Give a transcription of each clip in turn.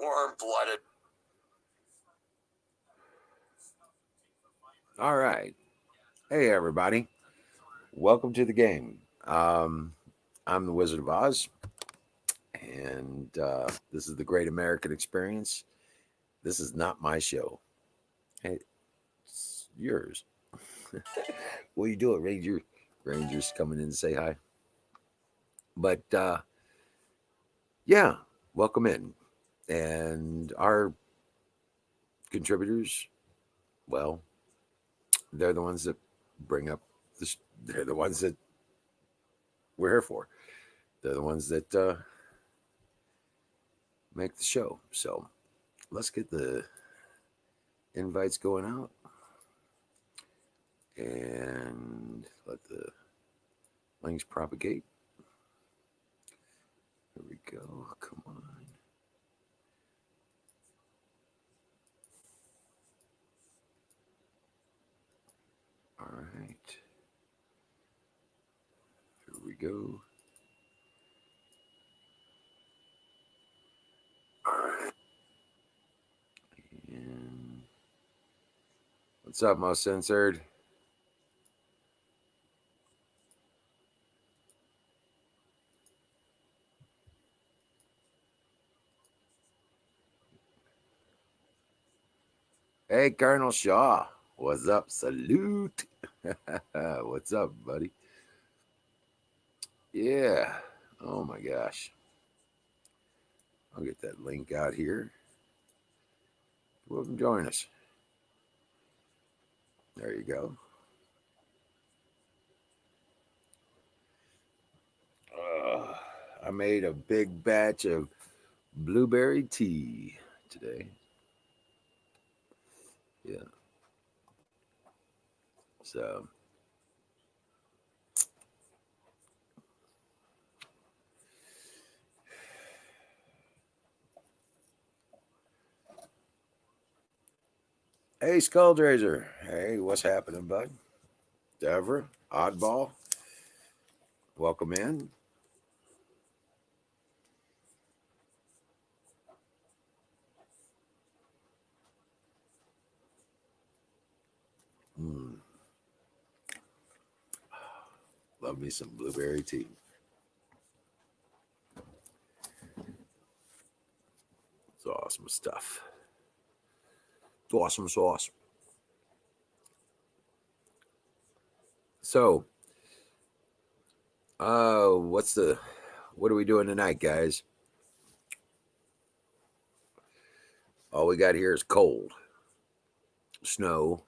Warm-blooded. All right. Hey, everybody. Welcome to the game. I'm the Wizard of Oz, and this is the Great American Experience. This is not my show. Hey, it's yours. What are you doing, Ranger? Rangers coming in to say hi. But yeah, welcome in. And our contributors, well, they're the ones that bring up this. They're the ones that we're here for. They're the ones that make the show. So let's get the invites going out and let the links propagate. Here we go. Come on. All right. Here we go. All right. And what's up, Most Censored? Hey, Colonel Shaw. What's up? Salute. What's up, buddy? Yeah. Oh my gosh. I'll get that link out here. Welcome, join us. There you go. I made a big batch of blueberry tea today. Yeah. So, hey, Skulldrazer. Hey, what's happening, bud? Deborah, Oddball, welcome in. Mm, love me some blueberry tea. It's awesome stuff. It's awesome sauce. So, what are we doing tonight, guys? All we got here is cold, snow,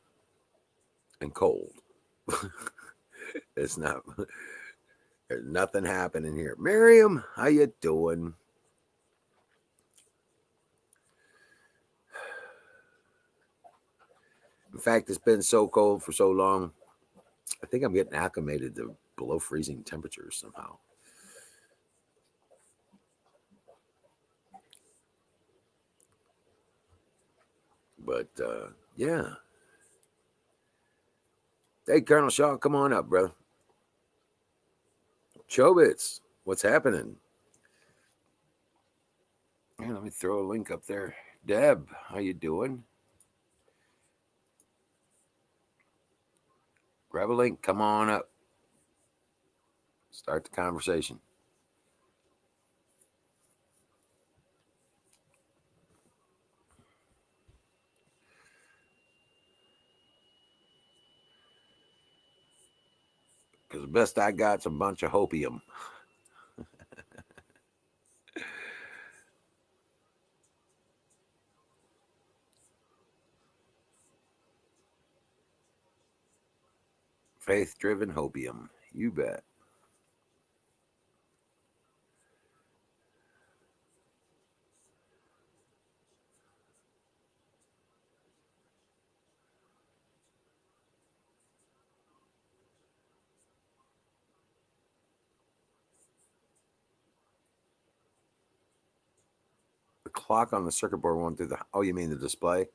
and cold. It's not. There's nothing happening here. Miriam, how you doing? In fact, it's been so cold for so long. I think I'm getting acclimated to below freezing temperatures somehow. But yeah. Hey, Colonel Shaw, come on up, brother. Chobits, what's happening? Yeah, let me throw a link up there. Deb, how you doing? Grab a link. Come on up. Start the conversation. Because the best I got's a bunch of hopium. Faith driven hopium. You bet. The clock on the circuit board went through the. Oh, you mean the display?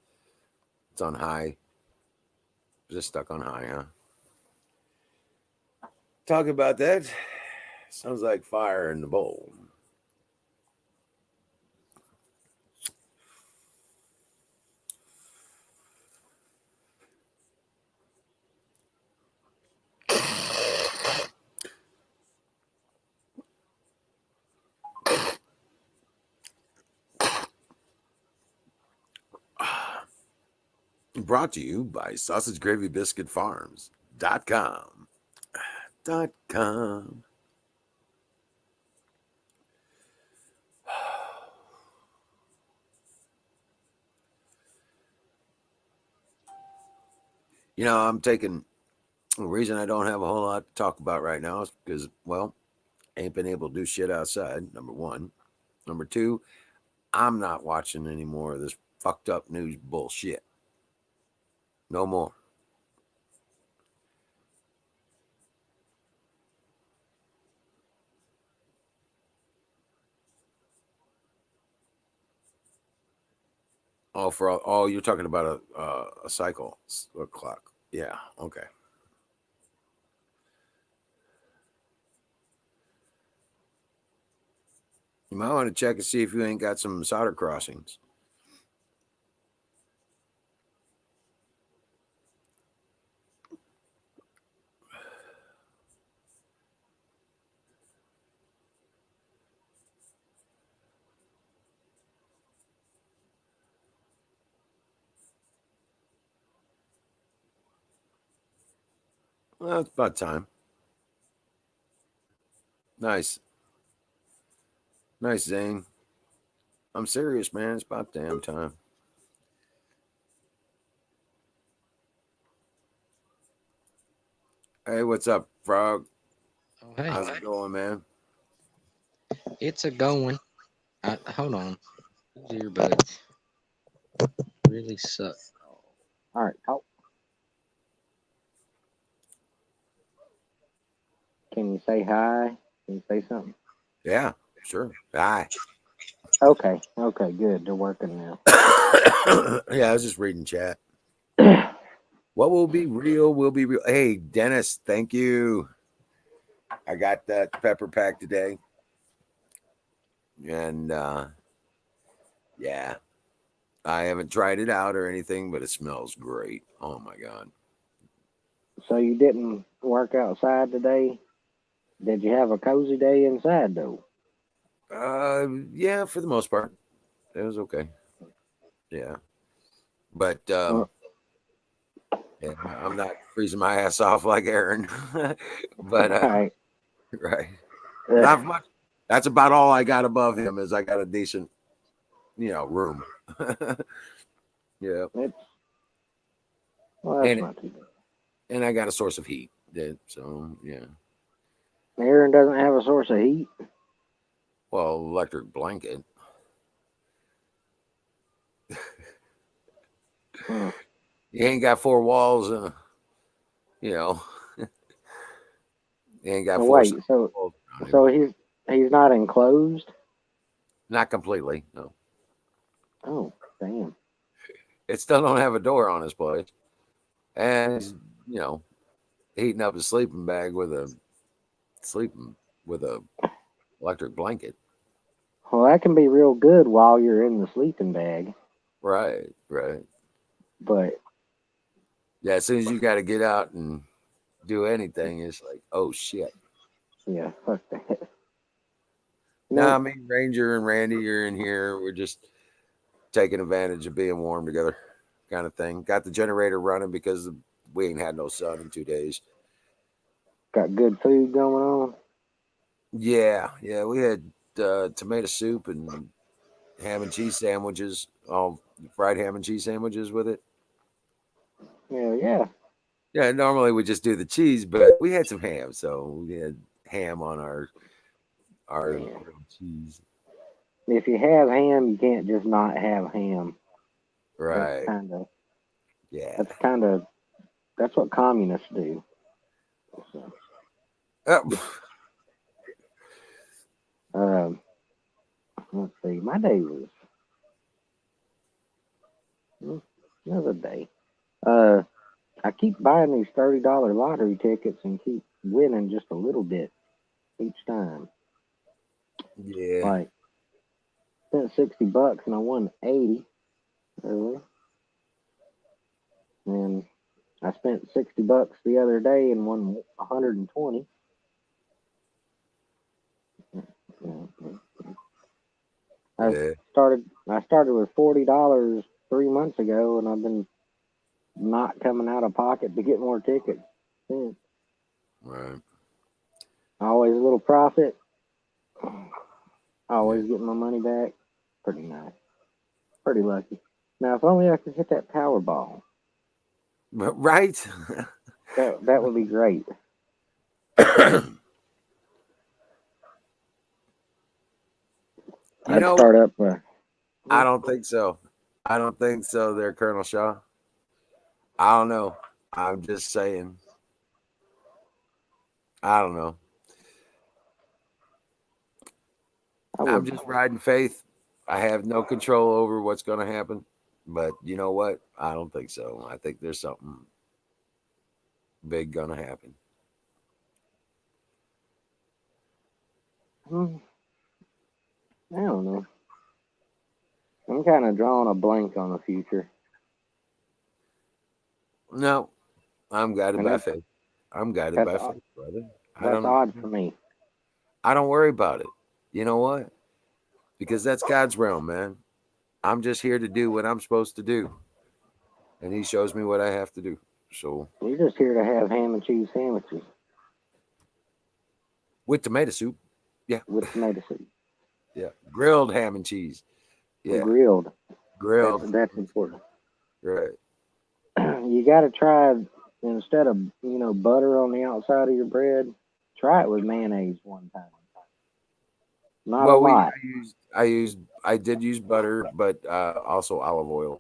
It's on high. Just stuck on high, huh? Talk about that. Sounds like fire in the bowl. Brought to you by SausageGravyBiscuitFarms.com. .com. I'm taking the reason I don't have a whole lot to talk about right now is because, well, ain't been able to do shit outside. Number one. Number two, I'm not watching any more of this fucked up news bullshit. No more. Oh, you're talking about a cycle, a clock. Yeah. Okay. You might want to check and see if you ain't got some solder crossings. Well, it's about time. Nice. Nice, Zane. I'm serious, man. It's about damn time. Hey, what's up, Frog? Oh, hey, How's it going, man? it's a going. Hold on. These earbuds really suck. All right, can you say hi? Can you say something? Yeah, sure. Hi. Okay, good. They're working now. Yeah, I was just reading chat. What will be real will be real. Hey, Dennis, thank you. I got that pepper pack today. And yeah, I haven't tried it out or anything, but it smells great. Oh my god. So you didn't work outside today? Did you have a cozy day inside though? Yeah, for the most part. It was okay. Yeah. But Well, yeah, I'm not freezing my ass off like Aaron. But all right. right. Uh, Not much. That's about all I got above him is I got a decent, room. Yeah. it's well, that's And not too bad. and I got a source of heat. So yeah. Aaron doesn't have a source of heat. Well, electric blanket. Hmm. You ain't got four walls and you know, you ain't got So four wait, so walls around so him. he's not enclosed. Not completely. No. Oh, damn. It still don't have a door on his place. And he's, you know, heating up his sleeping bag sleeping with a electric blanket. Well, that can be real good while you're in the sleeping bag, Right, right. but Yeah, as soon as you got to get out and do anything, it's like, oh shit. yeah, fuck that. No, No, I mean Ranger and Randy are in here. We're just taking advantage of being warm together, kind of thing. Got the generator running because we ain't had no sun in 2 days. got good food going on. Yeah, yeah, we had tomato soup and ham and cheese sandwiches, all fried ham and cheese sandwiches with it. Yeah, yeah. Yeah, normally we just do the cheese, but we had some ham, so we had ham on our Man, grilled cheese. if you have ham, you can't just not have ham. That's Right. kind of Yeah. that's kind of that's what communists do. So, Oh, um, let's see. My day was hmm, another day. Uh, I keep buying these $30 lottery tickets and keep winning just a little bit each time. yeah. Like spent $60 and I won 80 early, and I spent $60 the other day and won 120. Yeah. I Yeah. I started with $40 3 months ago, and I've been not coming out of pocket to get more tickets. Yeah. Right. Always a little profit. Always Yeah. getting my money back. Pretty nice. Pretty lucky. Now, if only I could hit that Powerball, Right. that would be great. You I'd know, start up. I don't think so. I don't think so there, Colonel Shaw. I don't know. I'm just saying. I don't know. I I'm would. just riding faith. I have no control over what's going to happen. But you know what? I don't think so. I think there's something big going to happen. Hmm, I don't know. I'm kind of drawing a blank on the future, No, I'm guided and by faith. I'm guided that's by faith, brother. I that's don't odd for me. I don't worry about it. You know what? Because that's God's realm, man. I'm just here to do what I'm supposed to do. And he shows me what I have to do. So You're just here to have ham and cheese sandwiches with tomato soup. Yeah. with tomato soup, Yeah. Grilled ham and cheese. Yeah. grilled. Grilled. That's important. Right. You got to try instead of butter on the outside of your bread. Try it with mayonnaise one time. Not a Well, lot. I did use butter, but also olive oil.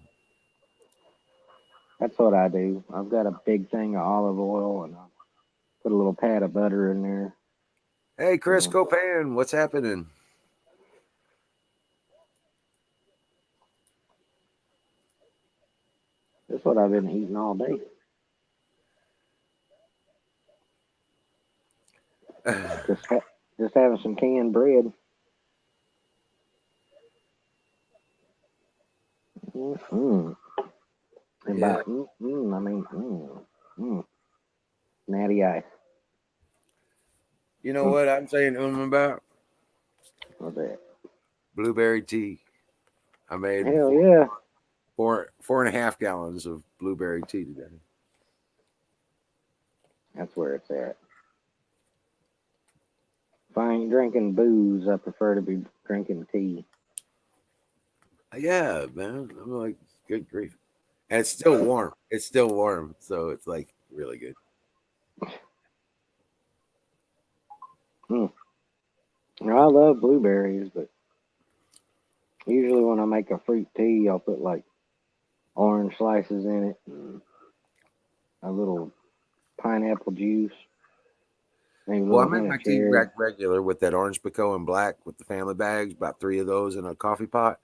That's what I do. I've got a big thing of olive oil and I put a little pat of butter in there. Hey, You Chris know, Copan, what's happening? that's what I've been eating all day. Just just having some canned bread. Mm-mm. And by Yeah. I mean natty ice. You know Mm, what I'm saying about? what's that? Blueberry tea. I made Hell yeah, four and a half gallons of blueberry tea today. that's where it's at. If I ain't drinking booze, I prefer to be drinking tea. Yeah, man. I'm like, good grief. And it's still warm. It's still warm. So it's like really good. Mm. Now, I love blueberries, but usually when I make a fruit tea, I'll put like orange slices in it and a little pineapple juice, maybe a Well, I little make hint my of tea cherry. rack regular with that orange pekoe and black with the family bags, about 3 of those in a coffee pot.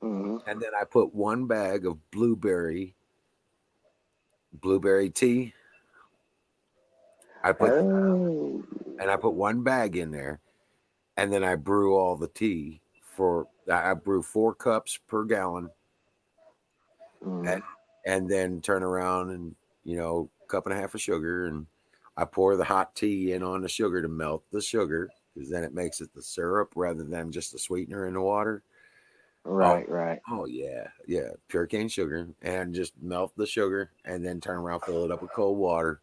Hmm. And then I put one bag of blueberry tea. I put Oh, and I put one bag in there, and then I brew all the tea for. I brew 4 cups per gallon, mm, and then turn around and cup and a half of sugar, and I pour the hot tea in on the sugar to melt the sugar because then it makes it the syrup rather than just a sweetener in the water. Oh, right, right. oh yeah, yeah, pure cane sugar, and just melt the sugar, and then turn around, fill it up with cold water,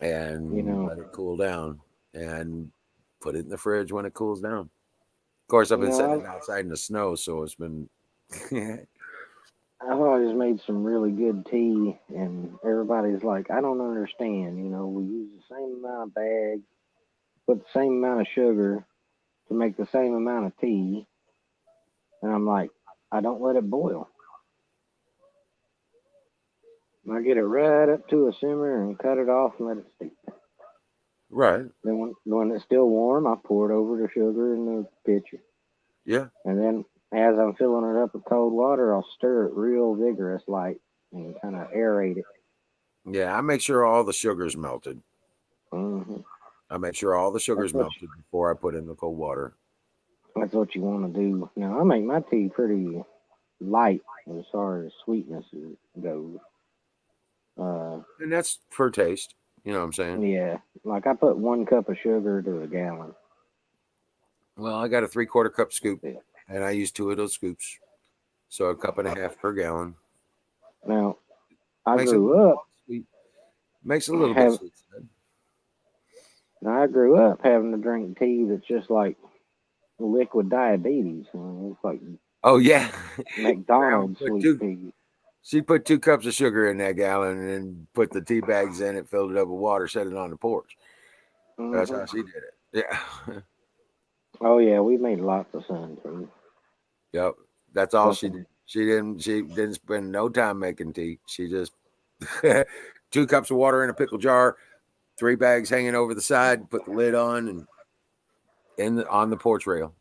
You and know, let it cool down, and put it in the fridge when it cools down. Of course, I've you been know, setting I've it outside in the snow, so it's been. I've always made some really good tea, and everybody's like, I don't understand. We use the same amount of bags, put the same amount of sugar to make the same amount of tea, and I'm like, I don't let it boil. I get it right up to a simmer and cut it off and let it steep. Right. Then when it's still warm, I pour it over the sugar in the pitcher. Yeah. And then as I'm filling it up with cold water, I'll stir it real vigorous like and kind of aerate it. Yeah. I make sure all the sugar's melted. Hmm. I make sure all the That's sugar's what melted before I put in the cold water. that's what you want to do. Now I make my tea pretty light as far as sweetness goes. Uh, And that's for taste. You know what I'm saying? yeah, like I put 1 cup of sugar to a gallon. Well, I got a 3/4 cup scoop, Yeah. and I use 2 of those scoops. So a cup and a half per gallon. Now I Makes grew up sweet. Makes it a little bit have sweet. I grew up having to drink tea that's just like liquid diabetes. I mean, it's like Oh yeah. Grandma McDonald's put sweet two. tea. She put 2 cups of sugar in that gallon and then put the tea bags in it, filled it up with water, set it on the porch. That's how she did it. Yeah. Oh yeah, we made lots of sun tea. Yep. That's all she Fucking did. She didn't spend no time making tea. She just 2 cups of water in a pickle jar, 3 bags hanging over the side, put the lid on and on the porch rail.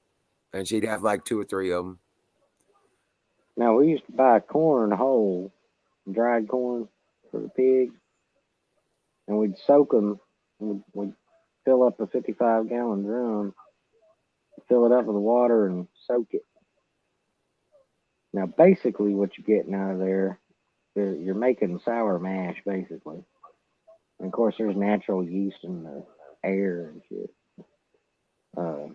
And she'd have like 2 or 3 of them. Now we used to buy corn whole, dried corn for the pigs, and we'd soak them. We'd fill up a 55-gallon drum, fill it up with water, and soak it. Now, basically, what you're getting out of there, you're making sour mash, basically. And of course, there's natural yeast in the air and shit. Uh,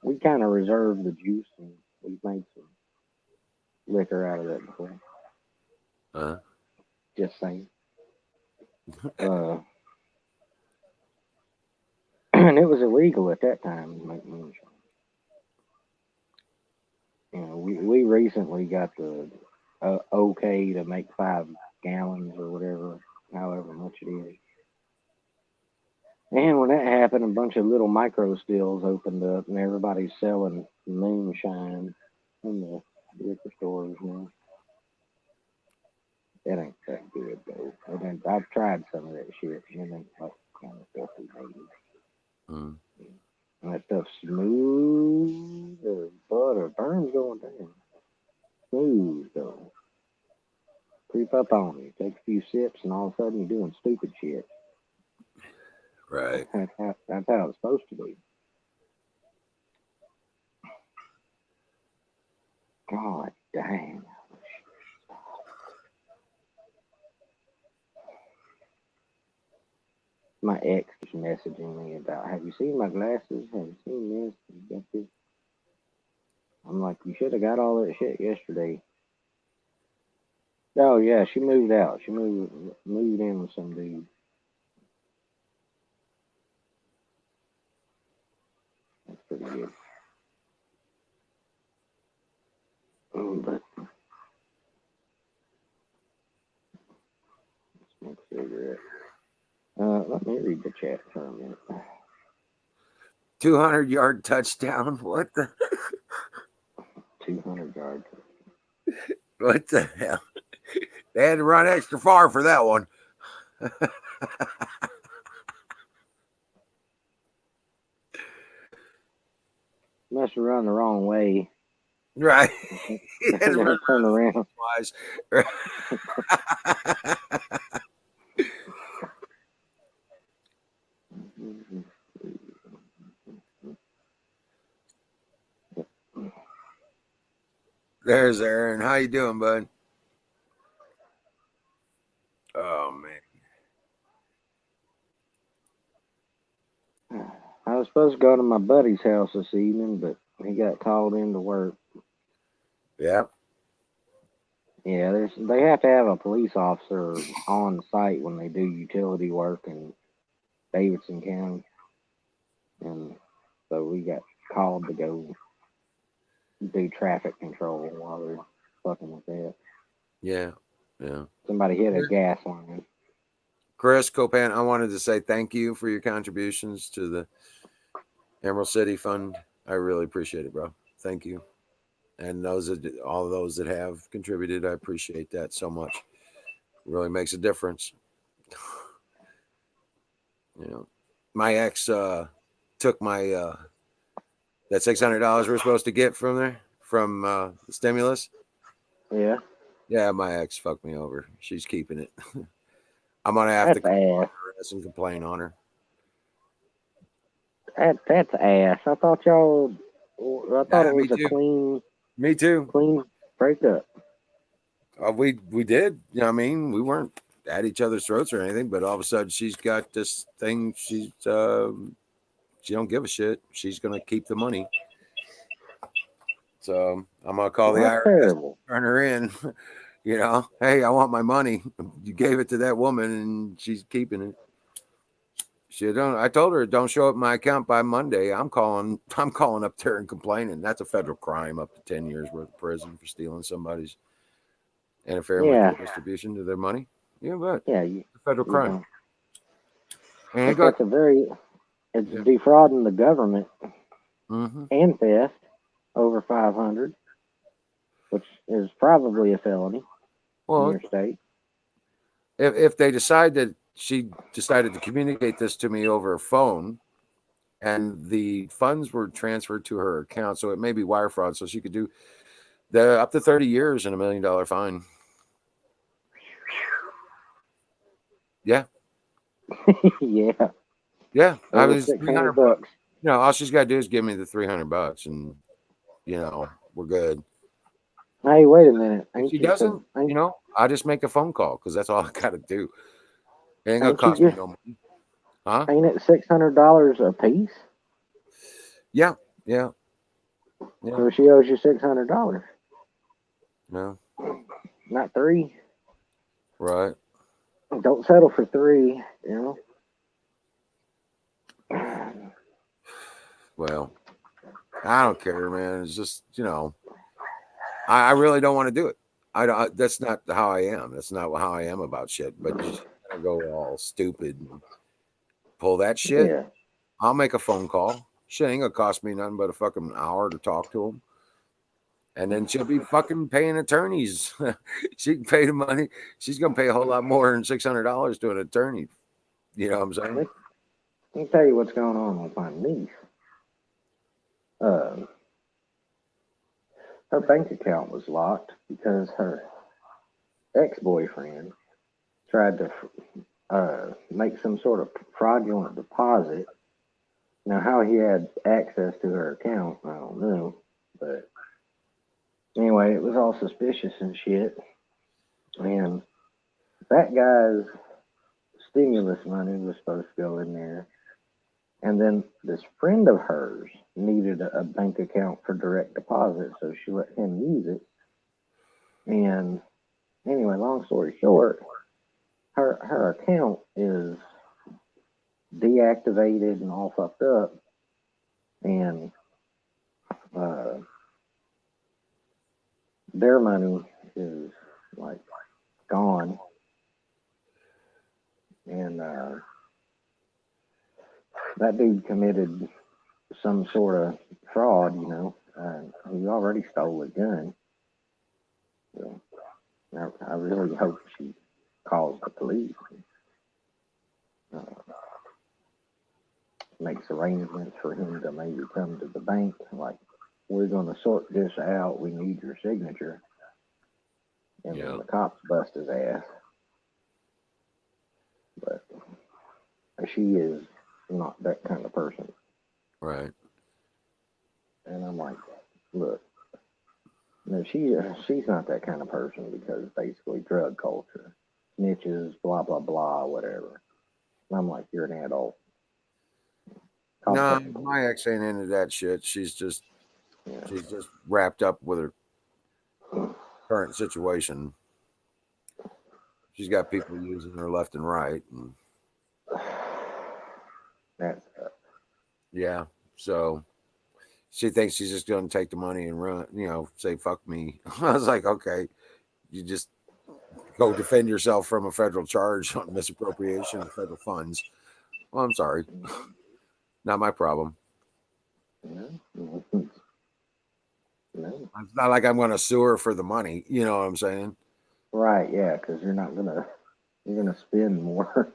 we kind of reserved the juice, and we've made some liquor out of it before. Uh-huh. Just saying. And it was illegal at that time to make moonshine. You know, we recently got the okay to make 5 gallons or whatever, however much it is. And when that happened, a bunch of little micro stills opened up, and everybody's selling moonshine in the liquor stores now. It ain't that good though. I've tried some of that shit, and it ain't like the kind of stuff we made. Mm. And that stuff's smooth as butter. Burns going down. Smooth though. Creep up on you. Take a few sips, and all of a sudden you're doing stupid shit. Right. That's how it's supposed to be. God dang. My ex is messaging me about, have you seen my glasses? Have you seen this? You got this? I'm like, you should have got all that shit yesterday. Oh yeah, she moved out. She moved in with some dude. That's pretty good. But smoke a cigarette. Let me read the chat for a minute. 200-yard touchdown. What the 200 yards. what the hell? They had to run extra far for that one. Must have run the wrong way. Right. They turn around. There's Aaron. How you doing, bud? Oh man. I was supposed to go to my buddy's house this evening, but he got called into work. Yeah. Yeah, they have to have a police officer on site when they do utility work in Davidson County, and so we got called to go do traffic control while they're fucking with that. Yeah. Yeah. Somebody hit a gas line. Chris Copan, I wanted to say thank you for your contributions to the Emerald City Fund. I really appreciate it, bro. Thank you. And all those that have contributed, I appreciate that so much. It really makes a difference. You know, my ex took my that $600 we're supposed to get from the stimulus. Yeah. Yeah, my ex fucked me over. She's keeping it. I'm gonna have to call her and complain on her. That's ass. I thought y'all. I thought it was a clean. Me too. Clean breakup. We did. You know what I mean, we weren't at each other's throats or anything, but all of a sudden she's got this thing. She don't give a shit. She's gonna keep the money. So I'm gonna call the IRS, turn her in. You know, hey, I want my money. You gave it to that woman, and she's keeping it. She don't. I told her don't show up my account by Monday. I'm calling. I'm calling up there and complaining. That's a federal crime, up to 10 years worth of prison for stealing somebody's interfering with Yeah, their distribution to their money. Yeah, but yeah, it's a federal you crime. don't. And it But got. it's Yeah. defrauding the government Mm-hmm. and theft over 500, which is probably a felony in Well, your state. if they decide that she decided to communicate this to me over a phone, and the funds were transferred to her account, so it may be wire fraud. So she could do the up to 30 years and $1 million fine. Yeah. Yeah, Yeah. I over mean, it's 300 600 bucks. bucks. All she's got to do is give me the $300 and, we're good. Hey, wait a minute. If she doesn't, I just make a phone call because that's all I got to do. It ain't going to ain't you cost me just no money. Huh? ain't it $600 a piece? Yeah. Yeah. Yeah. So she owes you $600, No. not three. Right. Don't settle for three. You know. Well, I don't care, man. It's just, I really don't want to do it. I don't. That's not how I am. That's not how I am about shit. But you just gotta go all stupid and pull that shit. Yeah. I'll make a phone call. Shit ain't gonna cost me nothing but a fucking hour to talk to him, and then she'll be fucking paying attorneys. She can pay the money. She's gonna pay a whole lot more than $600 to an attorney. You know what I'm saying? Let me tell you what's going on with my niece. Uh, her bank account was locked because her ex-boyfriend tried to make some sort of fraudulent deposit. Now, how he had access to her account, I don't know. But anyway, it was all suspicious and shit. And that guy's stimulus money was supposed to go in there. And then this friend of hers needed a bank account for direct deposit, so she let him use it. And anyway, long story short, her account is deactivated and all fucked up, and uh, their money is like gone, and that dude committed some sort of fraud, he already stole a gun. So I really hope she calls the police. Uh, Makes arrangements for him to maybe come to the bank. Like, we're going to sort this out. We need your signature. And then the cops bust his ass. But she is not that kind of person. Right. And I'm like, look, no, she's not that kind of person because basically drug culture, snitches, blah, blah, blah, whatever. And I'm like, you're an adult. No, my ex ain't into that shit. She's just wrapped up with her current situation. She's got people using her left and right, and That's yeah. So she thinks she's just going to take the money and run. Say fuck me. I was like, okay, you just go defend yourself from a federal charge on misappropriation of federal funds. Well, I'm sorry, not my problem. No. It's not like I'm going to sue her for the money. You know what I'm saying? Right, yeah, because you're gonna spend more.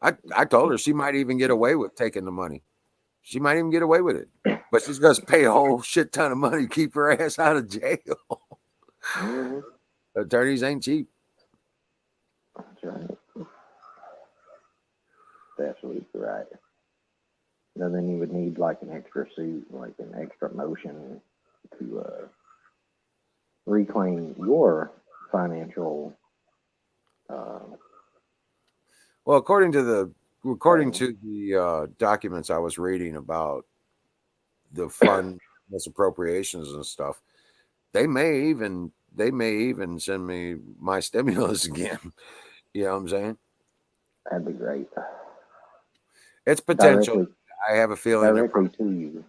I told her she might even get away with taking the money. She might even get away with it, but she's going to pay a whole shit ton of money to keep her ass out of jail. Mm-hmm. Attorneys ain't cheap. That's right. That's absolutely right. Then you would need like an extra suit, like an extra motion to reclaim your financial. Well, according to the documents I was reading about the fund misappropriations and stuff, they may even they may even send me my stimulus again. You know what I'm saying? That'd be great. It's potential. Directly, I have a feeling they're directly to you.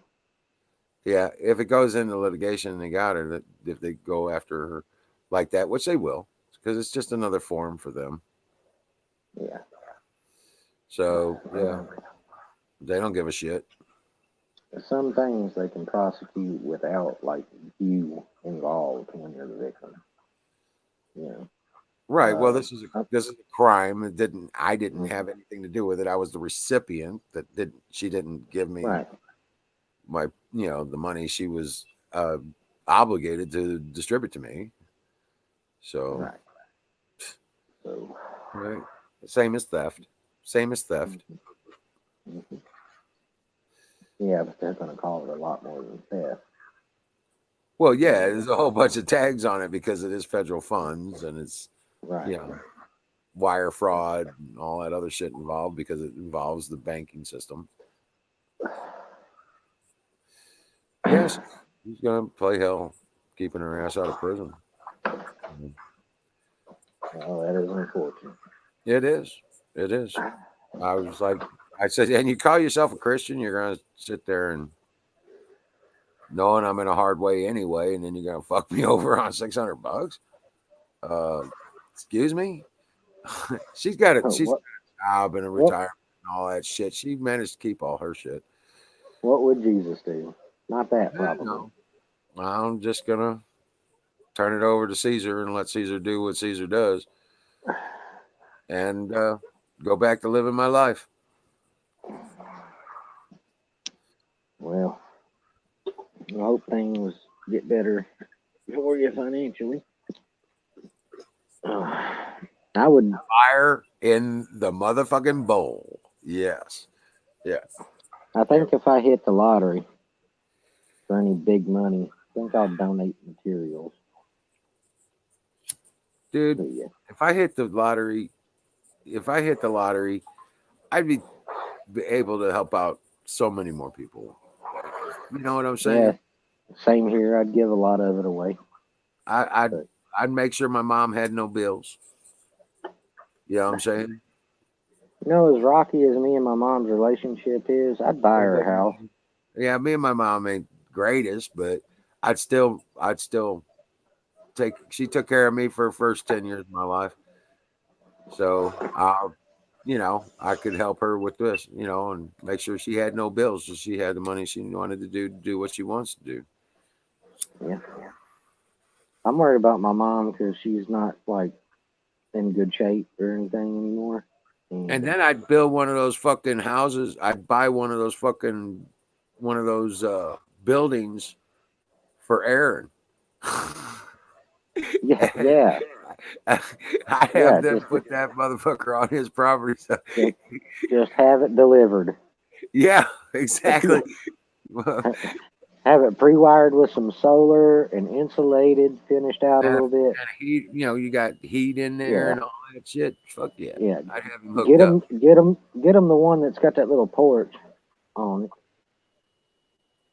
yeah, if it goes into litigation and they got her, that if they go after her like that, which they will, because it's just another form for them. Yeah. So yeah, they don't give a shit. Some things they can prosecute without like you involved when you're the victim. You know. Right. Well, this is a crime. I didn't Mhm. have anything to do with it. I was the recipient that did. She didn't give me Right. my the money she was obligated to distribute to me. So Right. So. right, same as theft. Same as theft. Mhm. Yeah, but they're going to call it a lot more than theft. Well, yeah, Yeah. there's a whole bunch of tags on it because it is federal funds and it's Right. you know wire fraud and all that other shit involved because it involves the banking system. Yes, she's gonna play hell keeping her ass out of prison. Oh, that is unfortunate. It is. It is. I was like, I said, and you call yourself a Christian, you're gonna sit there and knowing I'm in a hard way anyway, and then you're gonna fuck me over on $600. Uh, excuse me. She's got it. She's got What? a job and a What? retirement and all that shit. She managed to keep all her shit. What would Jesus do? Not that, probably. No, I'm just gonna turn it over to Caesar and let Caesar do what Caesar does, and go back to living my life. Well, I hope things get better for you financially. I would. Fire in the motherfucking bowl. Yes. Yeah. I think if I hit the lottery for any big money, I think I'll donate materials Dude, to you. if I hit the lottery, I'd be able to help out so many more people. You know what I'm Yeah, saying? same here. I'd give a lot of it away. I, I'd But I'd make sure my mom had no bills. You know what I'm saying? as rocky as me and my mom's relationship is, I'd buy her a house. Yeah, me and my mom ain't greatest, but I'd still take. She took care of me for the first 10 years of my life, so I could help her with this, and make sure she had no bills, so she had the money she wanted to do what she wants to do. Yeah, I'm worried about my mom because she's not like in good shape or anything anymore. And And then I'd build one of those fucking houses. I'd buy one of those buildings for Aaron. yeah, yeah, I yeah. have them put that motherfucker on his property. So, Just, just have it delivered. yeah, exactly. Have it pre-wired with some solar and insulated, finished out a And little bit. heat, you got heat in there Yeah, and all that shit. Fuck yeah. yeah. I'd have him Get hooked up. them, get them, get them. The one that's got that little porch on it.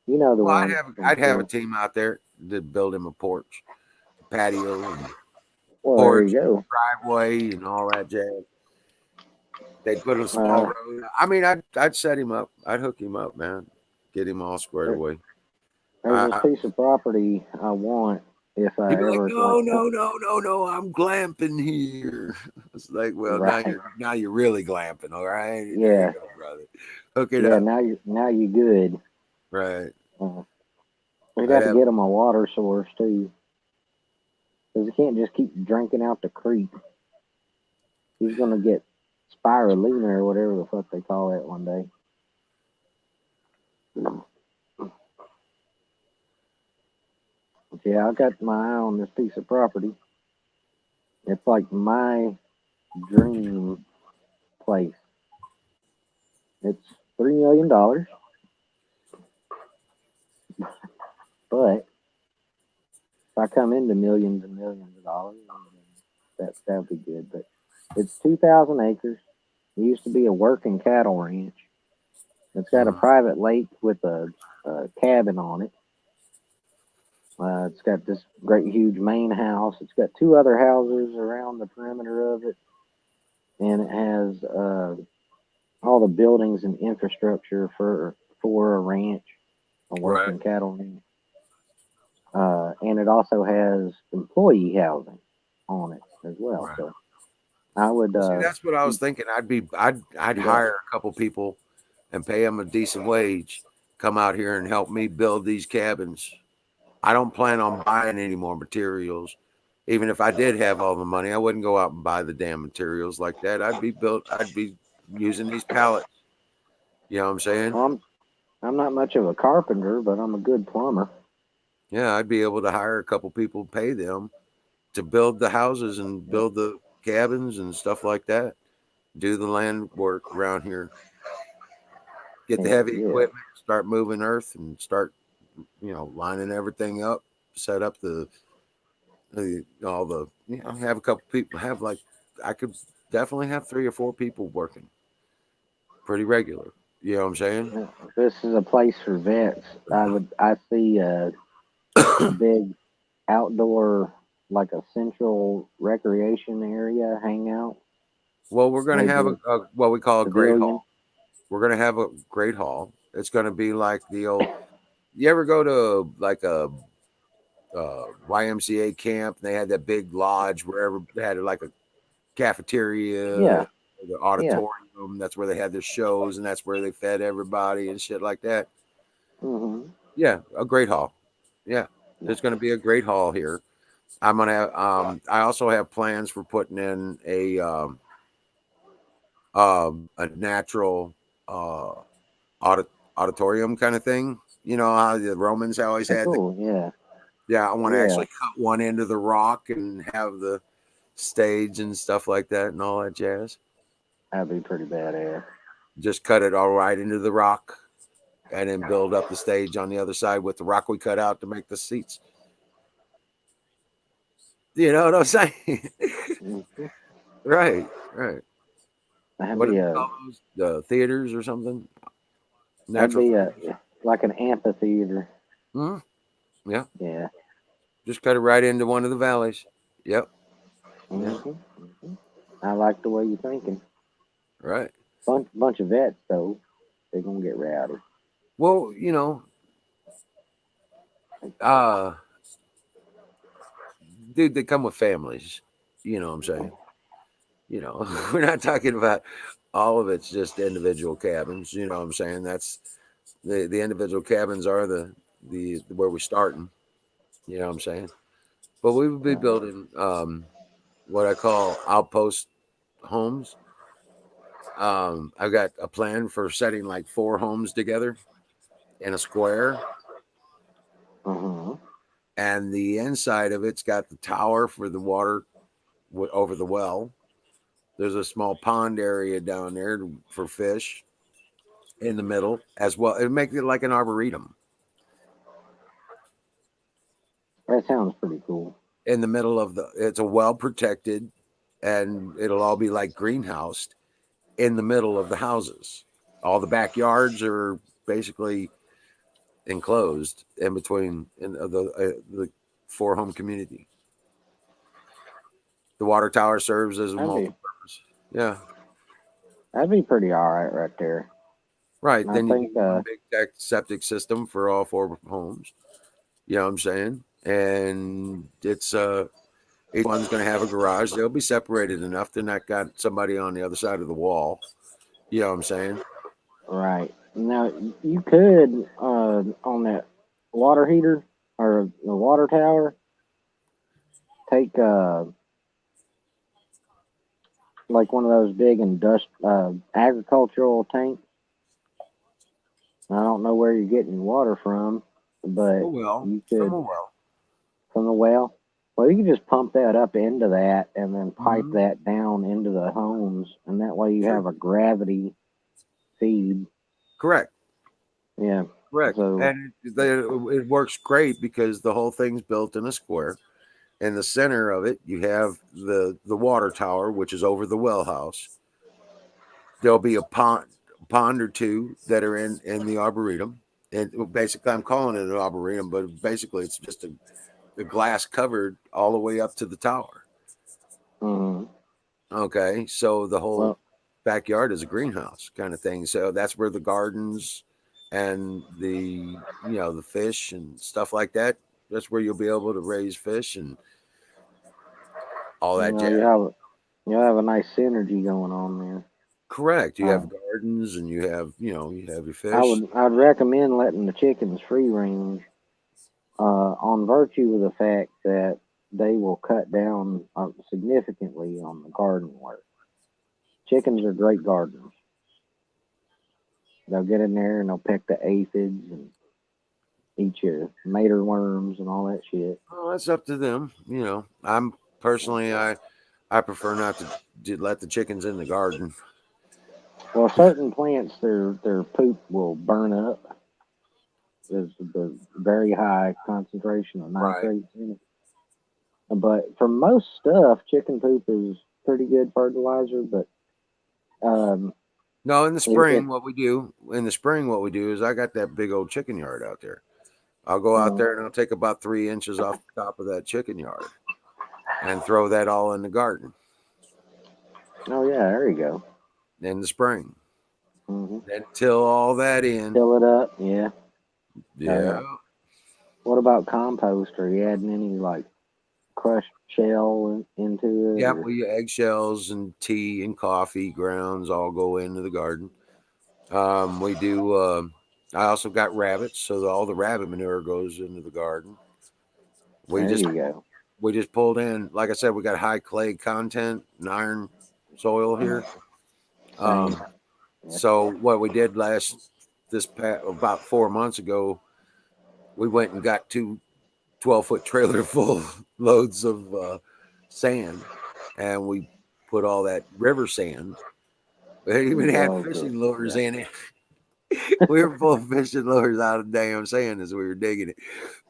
You know the Well, one. I'm I'd have a saying. team out there to build him a porch, patio, and Well, there you porch, go. driveway, and all that jazz. They'd put a small Uh, road. I mean, I'd set him up. I'd hook him up, man. Get him all squared there, away. there's this piece of property I want if I He'd be like, ever no, like. no, no, no, no. I'm glamping here. It's like, well, Right. now you're really glamping. All right, there you Yeah. go, brother. Hook it Yeah. up. Now you good. Right. Uh, we'd I'd have to have get them a water source too, because he can't just keep drinking out the creek. He's gonna get spirulina or whatever the fuck they call it one day. Yeah, I got my eye on this piece of property. It's like my dream place. It's $3 million, but if I come into millions and millions of dollars, that'd be good. But it's 2,000 acres. It used to be a working cattle ranch. It's got a Mhm. private lake with a cabin on it. It's got this great huge main house. It's got two other houses around the perimeter of it, and it has all the buildings and infrastructure for a ranch, a Right. working cattle ranch. And it also has employee housing on it as well. Right. So I would, Well, see, that's what I was thinking. I'd yeah, hire a couple people and pay them a decent wage, come out here and help me build these cabins. I don't plan on buying any more materials. Even if I did have all the money, I wouldn't go out and buy the damn materials like that. I'd be using these pallets. You know what I'm saying? well, I'm not much of a carpenter, but I'm a good plumber. Yeah, I'd be able to hire a couple people, pay them to build the houses and build the cabins and stuff like that. Do the land work around here. Get the Heck heavy yeah. equipment, start moving earth, and start lining everything up. Set up the all the have a couple people have like I could definitely have 3 or 4 people working pretty regular. You know what I'm saying? If this is a place for vets, I see a big outdoor, like a central recreation area hangout, Well, we're going to maybe have a a what we call a great pavilion. hall. We're going to have a great hall. It's going to be like the old. You ever go to like a YMCA camp? And they had that big lodge wherever they had like a cafeteria, Yeah, the yeah. auditorium. That's where they had their shows, and that's where they fed everybody and shit like that. Hmm. Yeah, a great hall. Yeah, there's going to be a great hall here. I'm gonna. I also have plans for putting in a natural uh, audit, auditorium kind of thing. You know how the Romans always Oh, had the. cool. Yeah, Yeah, I want to yeah. actually cut one into the rock and have the stage and stuff like that and all that jazz. That'd be pretty badass. Just cut it all right into the rock and then build up the stage on the other side with the rock we cut out to make the seats. You know what I'm saying? Hmm. Right, right. That'd What do be they a call those? The theaters or something? that'd Natural be a theaters. like an amphitheater. Mhm. Yeah, Yeah. just cut it right into one of the valleys. Yep. Hmm. Yeah. Hmm. I like the way you're thinking. Right. Bunch of vets though. They're gonna get rowdy. Well, uh, dude, they come with families. You know what I'm saying? We're not talking about all of it's just individual cabins. You know what I'm saying? That's the individual cabins are the where we're starting. You know what I'm saying? But we would be Right. building what I call outpost homes. I've got a plan for setting like 4 homes together in a square, Uh-huh. and the inside of it's got the tower for the water over the well. There's a small pond area down there for fish in the middle as well. It makes it like an arboretum That sounds pretty cool. in the middle of the. It's a well protected, and it'll all be like greenhoused in the middle of the houses. All the backyards are basically enclosed in between in the 4 home community. The water tower serves as a That'd be multi-purpose. Yeah, that'd be pretty all right right there. right. And I Then you do think one big tech septic system for all 4 homes. You know what I'm saying? And it's each one's going to have a garage. They'll be separated enough. They're not got somebody on the other side of the wall. You know what I'm saying? right now you could on that water heater or the water tower take like one of those big agricultural tanks. I don't know where you're getting water from, but Oh well, you from could a well. from the well. Well, you could just pump that up into that and then pipe Hmm. that down into the homes, and that way you Sure. have a gravity feed. Correct. Yeah. Correct. So And it works great because the whole thing's built in a square. In the center of it, you have the water tower, which is over the well house. There'll be a pond or two that are in the arboretum basically, I'm calling it an arboretum, but basically it's just a glass covered all the way up to the tower. Mm-hmm. Okay, so the whole Well, backyard is a greenhouse kind of thing. So that's where the gardens and the fish and stuff like that. That's where you'll be able to raise fish and all you that know, jazz. you have a nice synergy going on there. Correct. You Uh, have gardens and you have your fish. I'd recommend letting the chickens free range, on virtue of the fact that they will cut down significantly on the garden work. Chickens are great gardeners. They'll get in there and they'll pick the aphids and eat your mater worms and all that shit. Oh, that's up to them. I'm personally I prefer not to let the chickens in the garden. Well, certain plants, their poop will burn up. There's the very high concentration of Right. nitrates in it. But for most stuff, chicken poop is pretty good fertilizer. But um, No, in the if spring, what we do is I got that big old chicken yard out there. I'll go out uh, there and I'll take about 3 inches off the top of that chicken yard and throw that all in the garden oh yeah, there you go. in the spring. Hmm. Then till all that in. Fill it up, yeah. Yeah. What about compost? Are you adding any like crushed shell into it? Yeah, Or? we eggshells and tea and coffee grounds all go into the garden. We do. I also got rabbits, so all the rabbit manure goes into the garden. We There just you go. we just pulled in. Like I said, we got high clay content and iron soil here. Same. Yeah. So what we did about 4 months ago, we went and got 2 12-foot trailer full loads of sand, and we put all that river sand. We even had fishing lures in it. We were pulling fishing lures out of damn sand as we were digging it.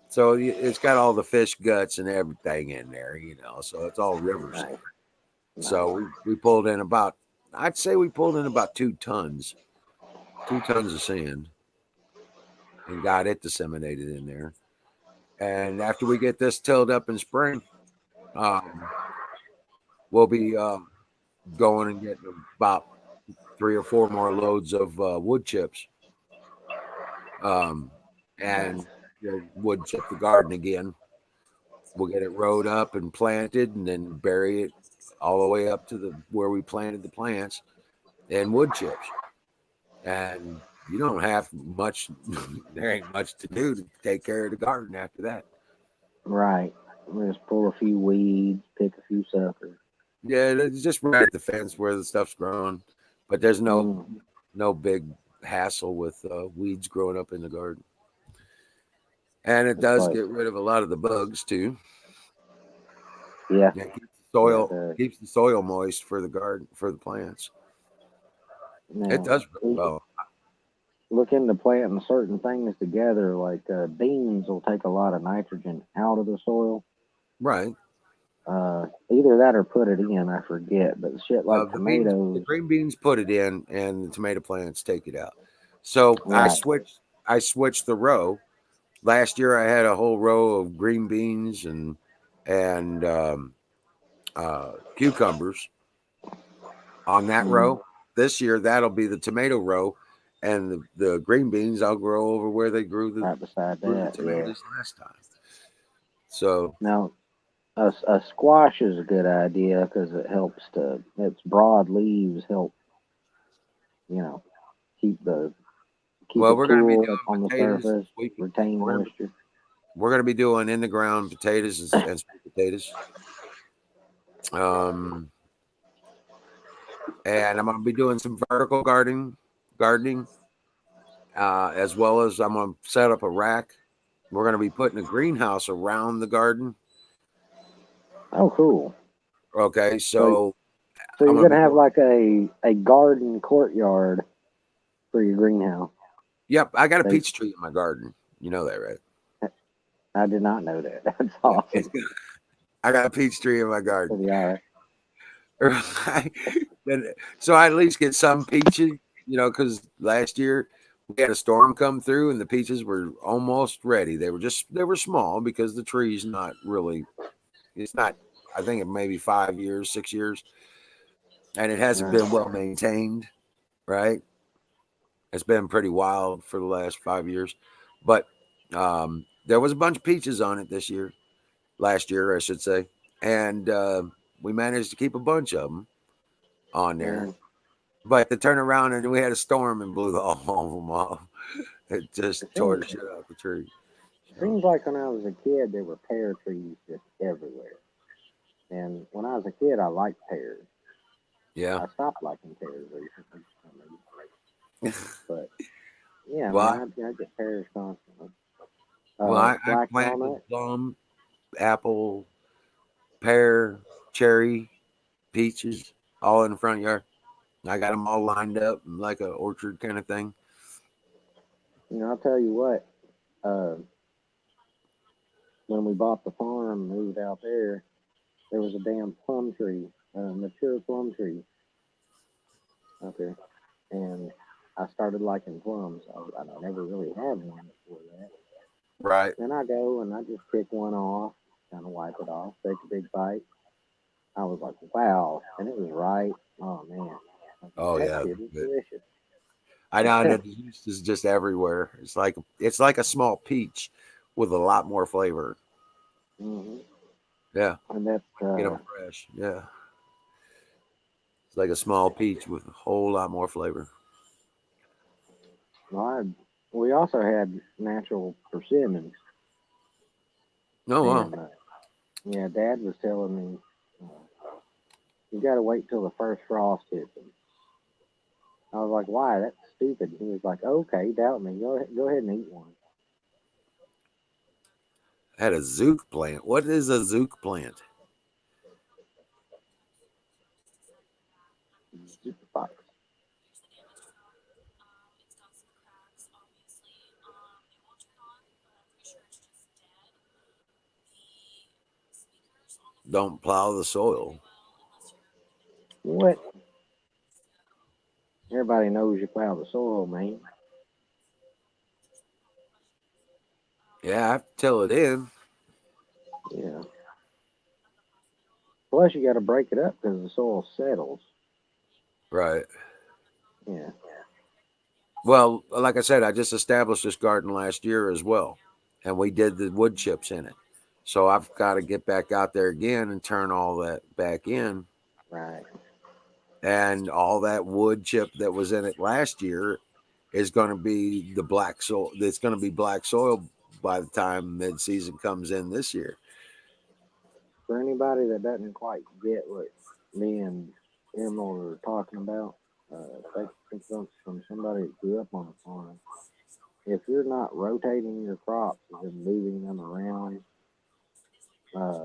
So it's got all the fish guts and everything in there, so it's all river sand. Nice. So we pulled in I'd say we pulled in about 2 tons of sand and got it disseminated in there. And after we get this tilled up in spring, we'll be going and getting about 3 or 4 more loads of wood chips. And we'll wood chip the garden again. We'll get it rowed up and planted, and then bury it all the way up to where we planted the plants and wood chips. And you don't have much. There ain't much to do to take care of the garden after that. Right. Just pull a few weeds, pick a few suckers. Yeah, it's just right at the fence where the stuff's growing, but there's no big hassle with weeds growing up in the garden. And it does get rid of a lot of the bugs too. Yeah. Keeps the soil moist for the garden, for the plants. Now, it does really well. Look into planting certain things together, like beans will take a lot of nitrogen out of the soil. Right. Either that or put it in, I forget. But shit like tomatoes. The green beans put it in, and the tomato plants take it out. So right. I switched the row. Last year I had a whole row of green beans and cucumbers on that row. This year that'll be the tomato row, and the green beans I'll grow over where they grew right beside the tomatoes last time. So now a squash is a good idea because it helps its broad leaves help keep we're going to be doing on the surface, retain moisture. We're going to be doing in the ground potatoes and sweet potatoes. And I'm going to be doing some vertical gardening, as well as I'm going to set up a rack. We're going to be putting a greenhouse around the garden. Oh, cool. Okay, so you're going to have like a garden courtyard for your greenhouse. Yep, I got a peach tree in my garden. You know that, right? I did not know that. That's awesome. I got a peach tree in my garden. Yeah. So I at least get some peaches, because last year we had a storm come through, and the peaches were almost ready. They were small because the tree's not really. It's not. I think it maybe 5 years, 6 years, and it hasn't Right. been well maintained. Right, it's been pretty wild for the last 5 years, but there was a bunch of peaches on it last year, I should say, and we managed to keep a bunch of them on there. And But to turn around and we had a storm and blew all of them off. It just it tore seems, the shit out the tree. So, seems like when I was a kid, there were pear trees just everywhere. And when I was a kid, I liked pears. yeah. I stopped liking pears recently. For some reason. But yeah, well, man, I, I get pears constantly. I Black planted walnut. plum, apple, pear, cherry, peaches, all in the front yard. I got them all lined up like an orchard kind of thing. You know, I'll tell you what. Uh, when we bought the farm, moved out there was a damn plum tree, a mature plum tree out there, and I started liking plums. I never really had one before that. Right. Then I go and I just pick one off, kind of wipe it off, take a big bite. I was like, wow, and it was right. Oh man, Oh that yeah. shit is But delicious. I know that the juice is just everywhere. It's like a small peach with a lot more flavor. hmm Yeah. And that, Get them fresh. Yeah. It's like a small peach with a whole lot more flavor. well, we also had natural persimmons, Oh wow. and yeah, Dad was telling me you got to wait till the first frost hits them. I was like, why? That's stupid. He was like, okay, doubt me. Go ahead and eat one. I had a zook plant. What is a zook plant? Super fox. Don't plow the soil. What? Everybody knows you plow the soil, man. Yeah, I have to till it in. Yeah. Plus, you got to break it up because the soil settles. Right. Yeah. Well, like I said, I just established this garden last year as well, and we did the wood chips in it. So I've got to get back out there again and turn all that back in. Right. And all that wood chip that was in it last year is going to be the black soil. It's going to be black soil by the time mid season comes in this year. For anybody that doesn't quite get what me and Emerald are talking about, take from somebody that grew up on a farm. If you're not rotating your crops and moving them around uh,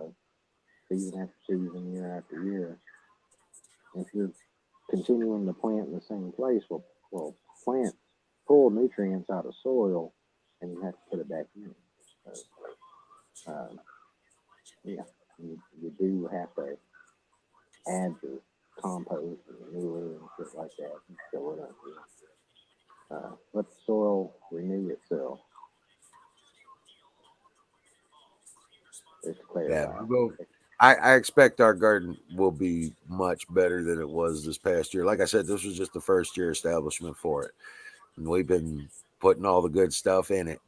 season after season, year after year, if you're continuing to plant in the same place, well, plants pull nutrients out of soil, and you have to put it back in. So, yeah, you do have to add your compost and manure and shit like that and fill it up. Let the soil renew itself. Just to Yeah, clarify. we'll go. I expect our garden will be much better than it was this past year. Like I said, this was just the first year establishment for it. And we've been putting all the good stuff in it,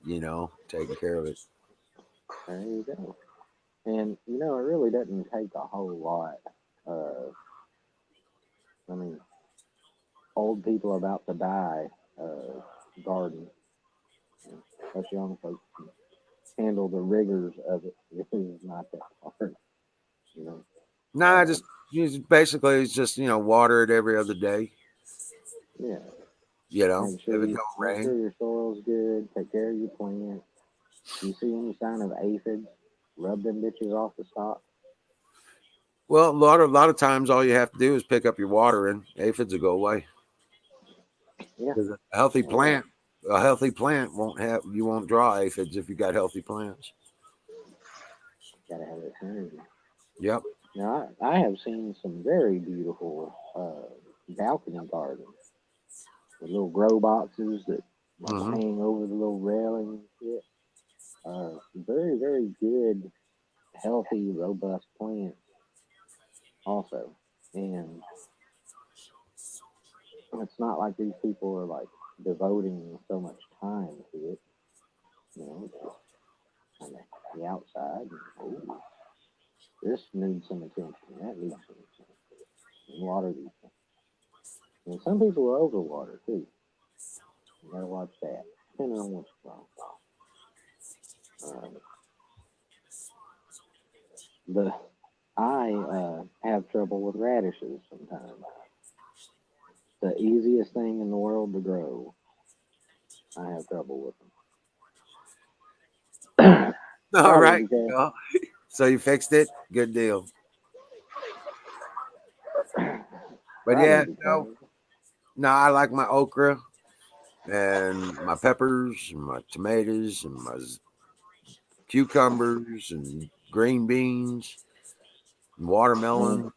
taking care of it. There you go. And it really doesn't take a whole lot. I mean, old people about to die garden. Us young folks can handle the rigors of it. It is not that hard, you know. Nah, Uh, just basically it's just water it every other day. yeah, If it don't make rain. sure your soil's good. Take care of your plant. You see any sign of aphids? Rub them bitches off the stalk. Well, a lot of times all you have to do is pick up your water and aphids will go away. Yeah, Because uh, a healthy plant won't draw aphids if you got healthy plants. gotta have it synergy. Yep. Now, I have seen some very beautiful balcony gardens with little grow boxes that like Mm-hmm. hang over the little railing and shit. Very, very good, healthy, robust plants also. And it's not like these people are like devoting so much time to it. It's just kind of the outside. And, oh, this needs some attention. That needs some attention. And water these things. And some people are overwater too. You gotta watch that. Depending on what's wrong. Um, the I have trouble with radishes sometimes. The easiest thing in the world to grow, I have trouble with them. All Probably right. because Well, so you fixed it. Good deal. But probably yeah, because no, I like my okra and my peppers and my tomatoes and my cucumbers and green beans and mm, watermelon.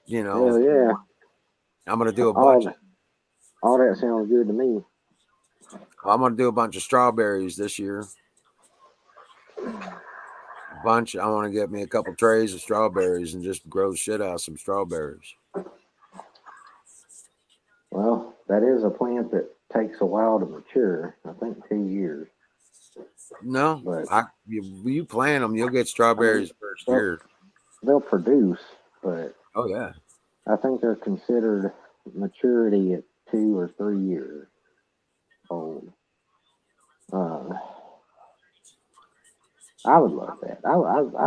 You know, hell yeah, I'm gonna do a all bunch. that, all that sounds good to me. I'm gonna do a bunch of strawberries this year. Bunch. I want to get me a couple trays of strawberries and just grow the shit out of some strawberries. Well, that is a plant that takes a while to mature. I think 2 years. No, But you plant them, you'll get I mean, strawberries first they'll year. they'll produce, but Oh yeah. I think they're considered maturity at 2 or 3 years old. Uh, I would love that. I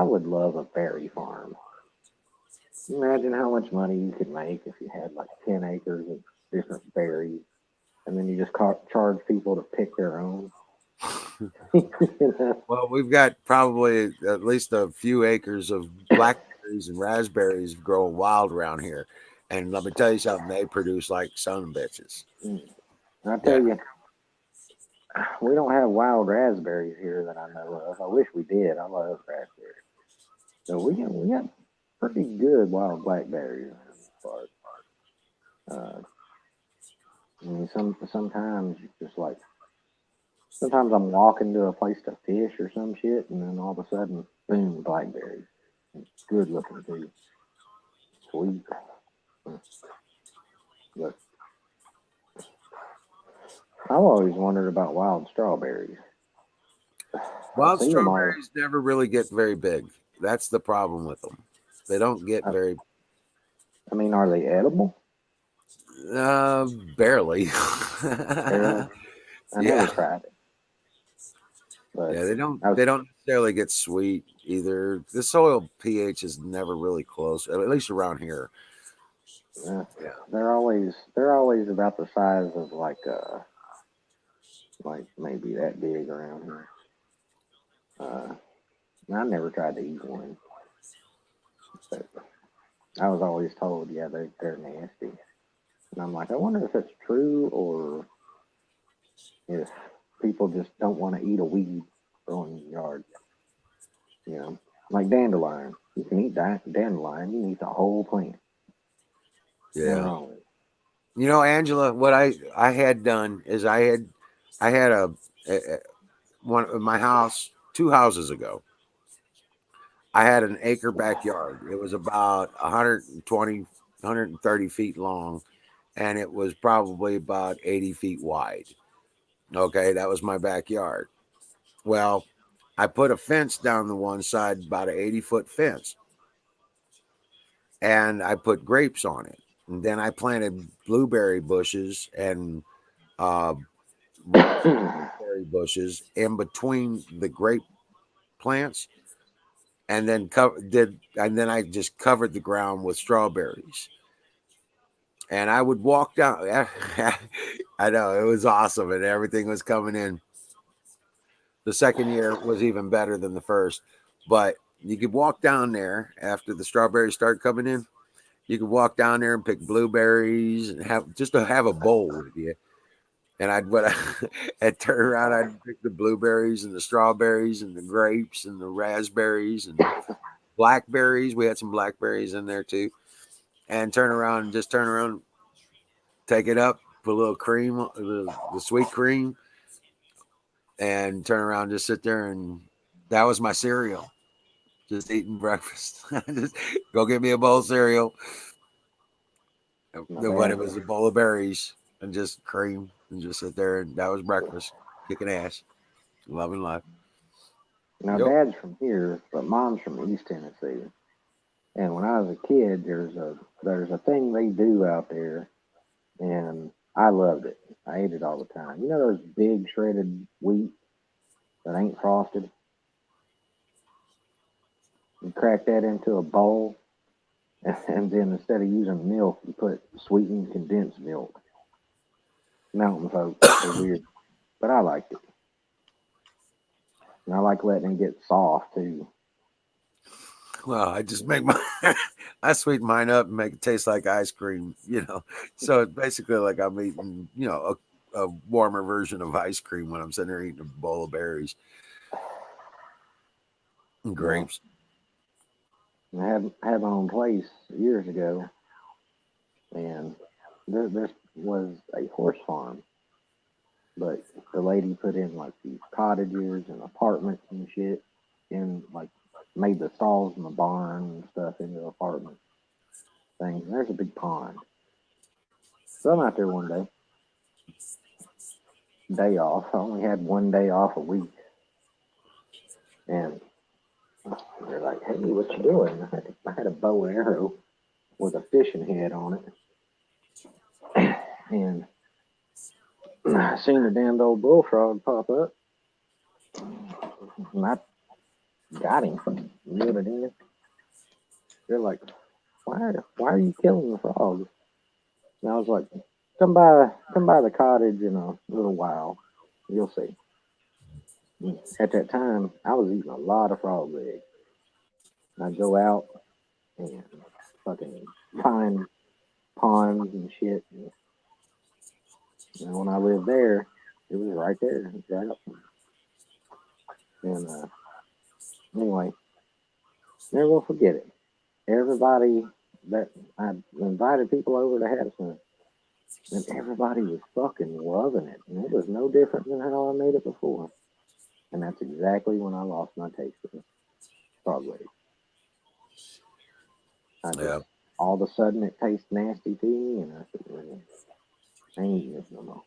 would love a berry farm. Imagine how much money you could make if you had like 10 acres of different berries, and then you just charge people to pick their own. You know? Well, we've got probably at least a few acres of blackberries and raspberries growing wild around here. And let me tell you something, they produce like son of bitches. Mm. I tell Yeah. you, we don't have wild raspberries here that I know of. I wish we did. I love raspberries. So we got pretty good wild blackberries in this part. Uh, I mean, sometimes you just like sometimes I'm walking to a place to fish or some shit, and then all of a sudden, boom, blackberries. Good looking too, sweet. But I've always wondered about wild strawberries. I Wild see them all. strawberries never really get very big. That's the problem with them. They don't get I, very I mean, are they edible? uh barely. Barely. I never Yeah. tried it, but Yeah, they don't I was. they don't necessarily get sweet either. The soil pH is never really close, at least around here. Uh, Yeah. they're always about the size of like maybe that big around here. Uh, I never tried to eat one, but I was always told, yeah, they're nasty. And I'm like, I wonder if it's true or if people just don't want to eat a weed growing in the yard. You know, like dandelion. You can eat dandelion. You can eat the whole plant. Nothing Yeah. wrong with it. You know, Angela, what I had done is I had a one of my house 2 houses ago. I had an acre backyard. It was about 120, 130 feet long, and it was probably about 80 feet wide. Okay, that was my backyard. Well, I put a fence down the one side, about an 80-foot fence, and I put grapes on it. And then I planted blueberry bushes and uh, raspberry bushes in between the grape plants, and then I just covered the ground with strawberries. And I would walk down. I know it was awesome, and everything was coming in. The second year was even better than the first, but you could walk down there after the strawberries start coming in. You could walk down there and pick blueberries and have just to have a bowl with you. And I'd turn around, I'd pick the blueberries and the strawberries and the grapes and the raspberries and blackberries. We had some blackberries in there too. And turn around, take it up, put a little cream, the sweet cream, and turn around, just sit there, and that was my cereal. Just eating breakfast. Just go get me a bowl of cereal. Not When it bad. was a bowl of berries and just cream, and just sit there, and that was breakfast. Kicking ass, loving life. Now, Yep. Dad's from here, but Mom's from East Tennessee. And when I was a kid, there's a thing they do out there, and I loved it. I ate it all the time. You know those big shredded wheat that ain't frosted? You crack that into a bowl, and then instead of using milk, you put sweetened condensed milk. Mountain folk are weird, but I liked it. And I like letting it get soft too. Well, I just make my I sweeten mine up and make it taste like ice cream. So it's basically like I'm eating, a warmer version of ice cream when I'm sitting there eating a bowl of berries and Well, grapes. I had my own place years ago, and there was a horse farm, but the lady put in like these cottages and apartments and shit, and like made the stalls and the barn and stuff into apartment things. And there's a big pond. So I'm out there one day off. I only had one day off a week, and they're like, "Hey, what you doing?" I had a bow and arrow with a fishing head on it, and I seen the damned old bullfrog pop up, and I got him, reeled it in. They're like, why are you killing the frog? And I was like, come by the cottage in a little while. You'll see. And at that time, I was eating a lot of frog legs. And I'd go out and fucking find ponds and shit. And when I lived there, it was right there. It was right up. And anyway, never will forget it. Everybody that I invited people over to have some, and everybody was fucking loving it. And it was no different than how I made it before. And that's exactly when I lost my taste for frog legs. I just Yeah. all of a sudden it tastes nasty to me, and I said, I ain't eating this no more.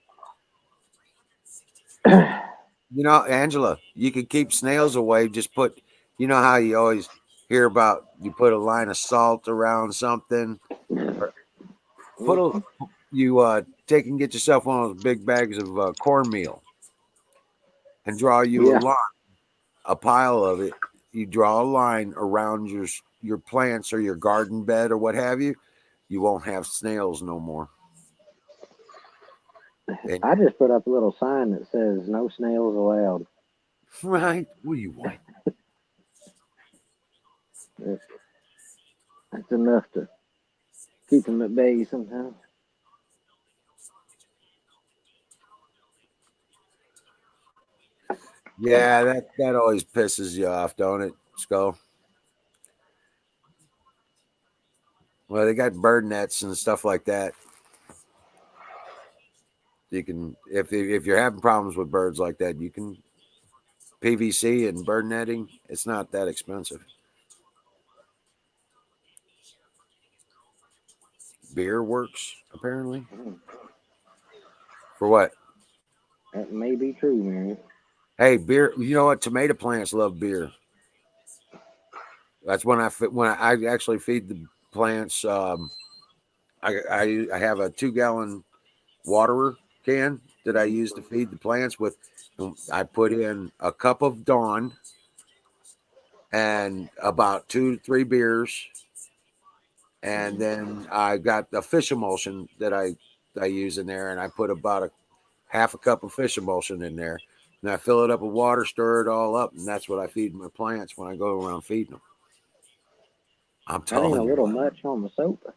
Angela, you could keep snails away. Just put, how you always hear about you put a line of salt around something, or put a you take and get yourself one of those big bags of cornmeal and draw you a Yeah, line, a pile of it. You draw a line around your plants or your garden bed or what have you. You won't have snails no more. And I just put up a little sign that says no snails allowed. right, what do you want? That's, that's enough to keep them at bay sometimes. Yeah, that always pisses you off, don't it, Skull? Well, they got bird nets and stuff like that. You can, if you're having problems with birds like that, you can PVC and bird netting. It's not that expensive. Beer works apparently. Mm, For what? that may be true, Mary. Hey, beer. You know what? Tomato plants love beer. That's when I actually feed the plants. I have a 2 gallon waterer can that I use to feed the plants with. I put in a cup of Dawn and about 2 to 3 beers, and then I got the fish emulsion that I use in there, and I put about a half a cup of fish emulsion in there, and I fill it up with water, stir it all up, and that's what I feed my plants when I go around feeding them. I'm That ain't a telling you little what. much on the soap.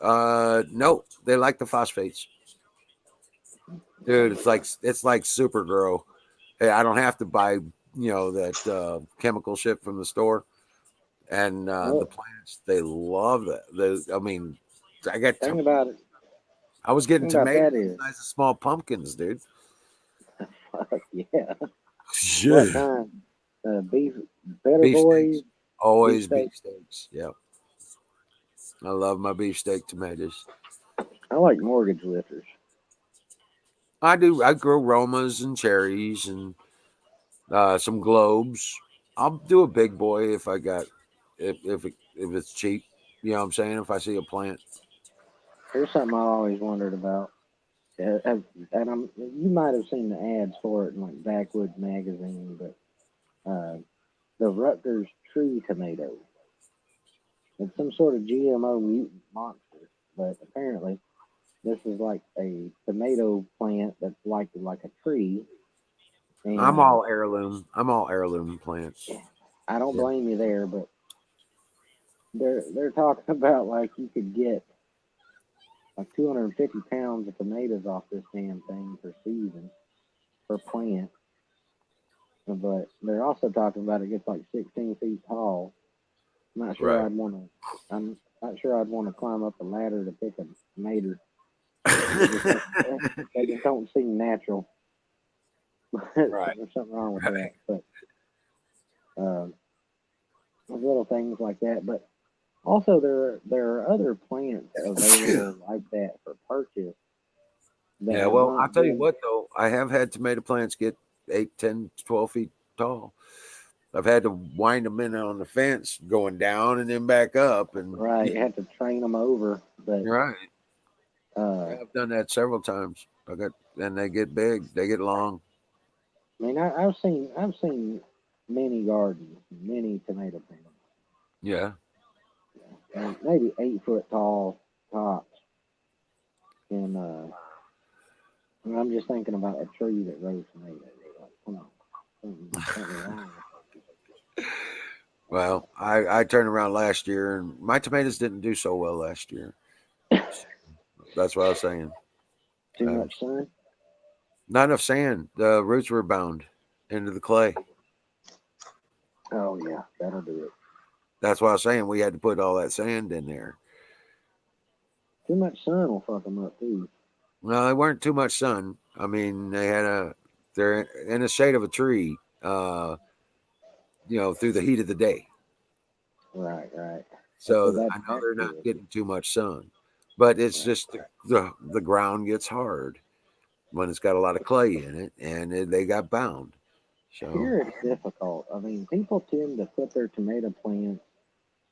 No, they like the phosphates, dude. It's like Supergirl. Hey, I don't have to buy that chemical shit from the store, and the Well, plants they love that. I mean, I got thing about it, I was getting thing about tomatoes that the is size of small pumpkins, dude. Fuck yeah. What Shit. kind? Beef, better boys, Beefsteaks. Always beefsteak. beefsteaks. Yep. I love my beefsteak tomatoes. I like mortgage lifters. I do. I grow Romas and cherries and some globes. I'll do a big boy if I got if it's cheap. You know what I'm saying? If I see a plant. Here's something I always wondered about. And you might have seen the ads for it in like Backwoods magazine, but the Rutgers tree tomato. It's some sort of GMO mutant monster, but apparently this is like a tomato plant that's like a tree, and I'm all heirloom. I'm all heirloom plants. I don't Yeah. blame you there, but they're talking about like you could get like 250 pounds of tomatoes off this damn thing per season per plant. But they're also talking about it gets like 16 feet tall. I'm not sure Right. I'd want to. I'm not sure I'd want to climb up a ladder to pick a tomato. They just don't. They just don't seem natural. Right. There's something wrong with Right. that. But um, little things like that. But also there are other plants available like that for purchase that Yeah. have Well, I'll not tell you been what though. I have had tomato plants get 8, 10, 12 feet tall. I've had to wind them in on the fence, going down and then back up, and right. You have to train them over, but you're right. uh, Yeah, I've done that several times. I got, and they get big, they get long. I mean I've seen many gardens, many tomato plants, Yeah. and maybe 8 foot tall tops. And I'm just thinking about a tree that grows tomatoes. Like, come on, something wrong. Well, I turned around last year, and my tomatoes didn't do so well last year. That's what I was saying. Too Uh, much sun. Not enough sand. The roots were bound into the clay. Oh yeah, that'll do it. That's what I was saying. We had to put all that sand in there. Too much sun will fuck them up too. No, they weren't too much sun. I mean, they're in the shade of a tree. Through the heat of the day. Right, right. So So that I know that's they're not good. getting too much sun, but it's Right. just the ground gets hard when it's got a lot of clay in it, and they got bound. So Here it's difficult. I mean, people tend to put their tomato plants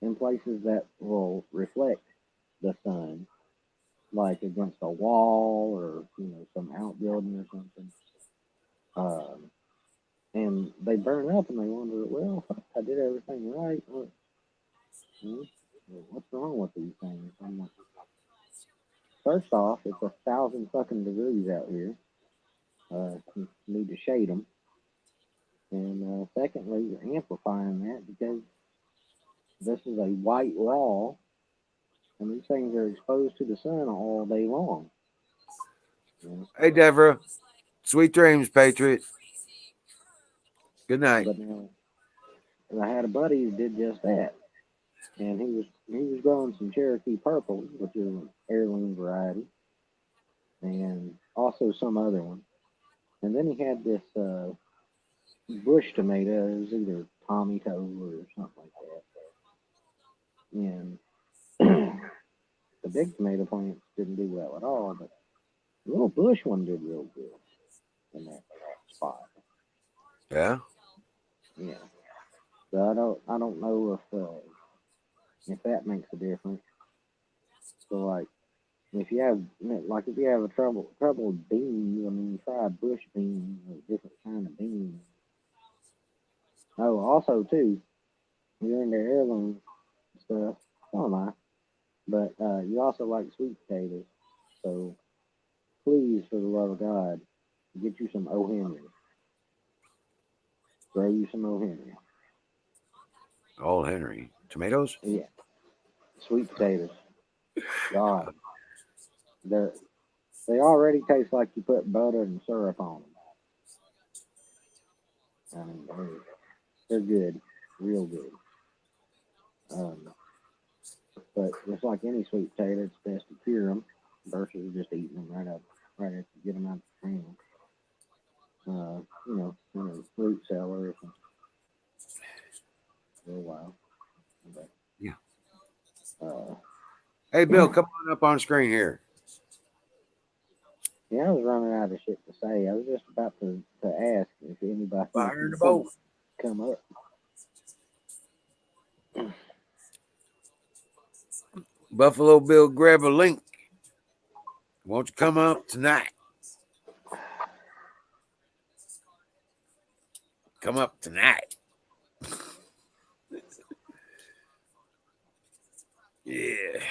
in places that will reflect the sun, like against a wall or some outbuilding or something. Um, and they burn up and they wonder, well, I did everything right. Hmm, what's wrong with these things? I'm like, first off, it's 1,000 fucking degrees out here. You need to shade them. And secondly, you're amplifying that because this is a white raw, and these things are exposed to the sun all day long. You know? hey, Deborah, sweet dreams, Patriot. Good night. But now, I had a buddy who did just that, and he was growing some Cherokee purple, which is an heirloom variety, and also some other one. And then he had this bush tomato. It was either Tommy Toe or something like that. And the big tomato plants didn't do well at all, but the little bush one did real good in that spot. Yeah. Yeah. So I don't know if that makes a difference. So like if you have a trouble with beans, I mean try a bush bean or a different kind of bean. Oh, also too, you're into heirloom stuff. So am I. But you also like sweet potatoes. So please, for the love of God, get you some O. Henry. Grow you some O. Henry. Old Henry. Tomatoes? Yeah, sweet potatoes. God, they they already taste like you put butter and syrup on them. I mean, they're good, real good. Um, but just like any sweet potato, it's best to cure them versus just eating them right after you get them out of the can. in a fruit cellar for a little while. But, Yeah. uh, Hey, Bill, come on up on screen here. yeah, I was running out of shit to say. I was just about to ask if anybody Fire in the wanted boat. to come up. Buffalo Bill, grab a link. Won't you come up tonight? Come up tonight. Yeah.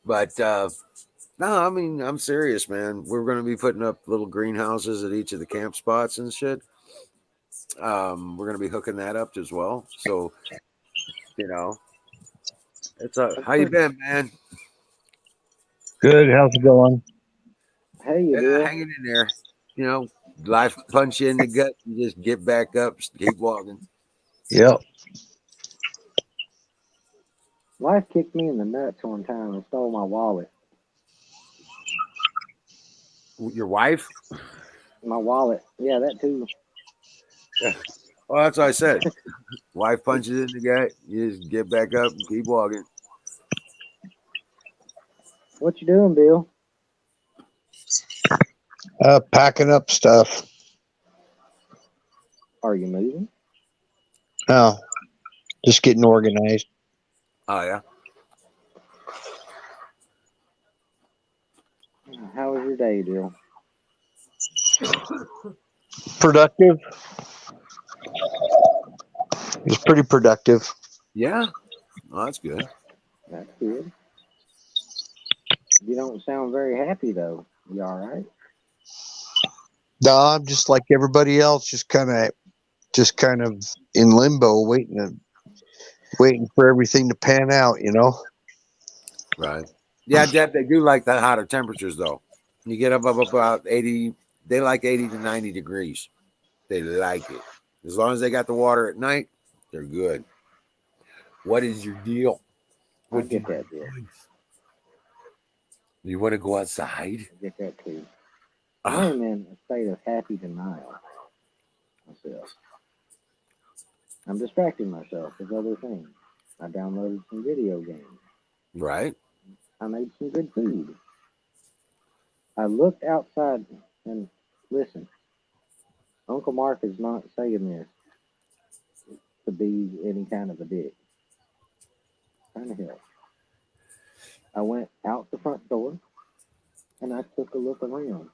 But no, I mean, I'm serious, man. We're going to be putting up little greenhouses at each of the camp spots and shit. We're going to be hooking that up as well. So, it's how you been, man? Good. How's it going? Hey, you Yeah, Bill. hanging in there. Life punch you in the gut. You just get back up, keep walking. Yep. Life kicked me in the nuts one time and stole my wallet. Your wife? My wallet. Yeah, that too. Well, that's what I said. Wife punches in the gut. You just get back up and keep walking. What you doing, Bill? Packing up stuff. Are you moving? No, just getting organized. Oh, yeah. How was your day, Bill? Productive. It's pretty productive. Yeah. Oh, that's good. That's good. You don't sound very happy though. You all right? No, I'm just like everybody else, just kind of in limbo, waiting for everything to pan out. Right. Yeah, Deb, they do like the hotter temperatures, though. You get up about 80. They like 80 to 90 degrees. They like it. As long as they got the water at night, they're good. What is your deal? I get that, Bill. You want to go outside? I get that too. I am in a state of happy denial myself. I'm distracting myself with other things. I downloaded some video games. Right. I made some good food. I looked outside and listen. Uncle Mark is not saying this to be any kind of a dick. Trying to help. I went out the front door and I took a look around.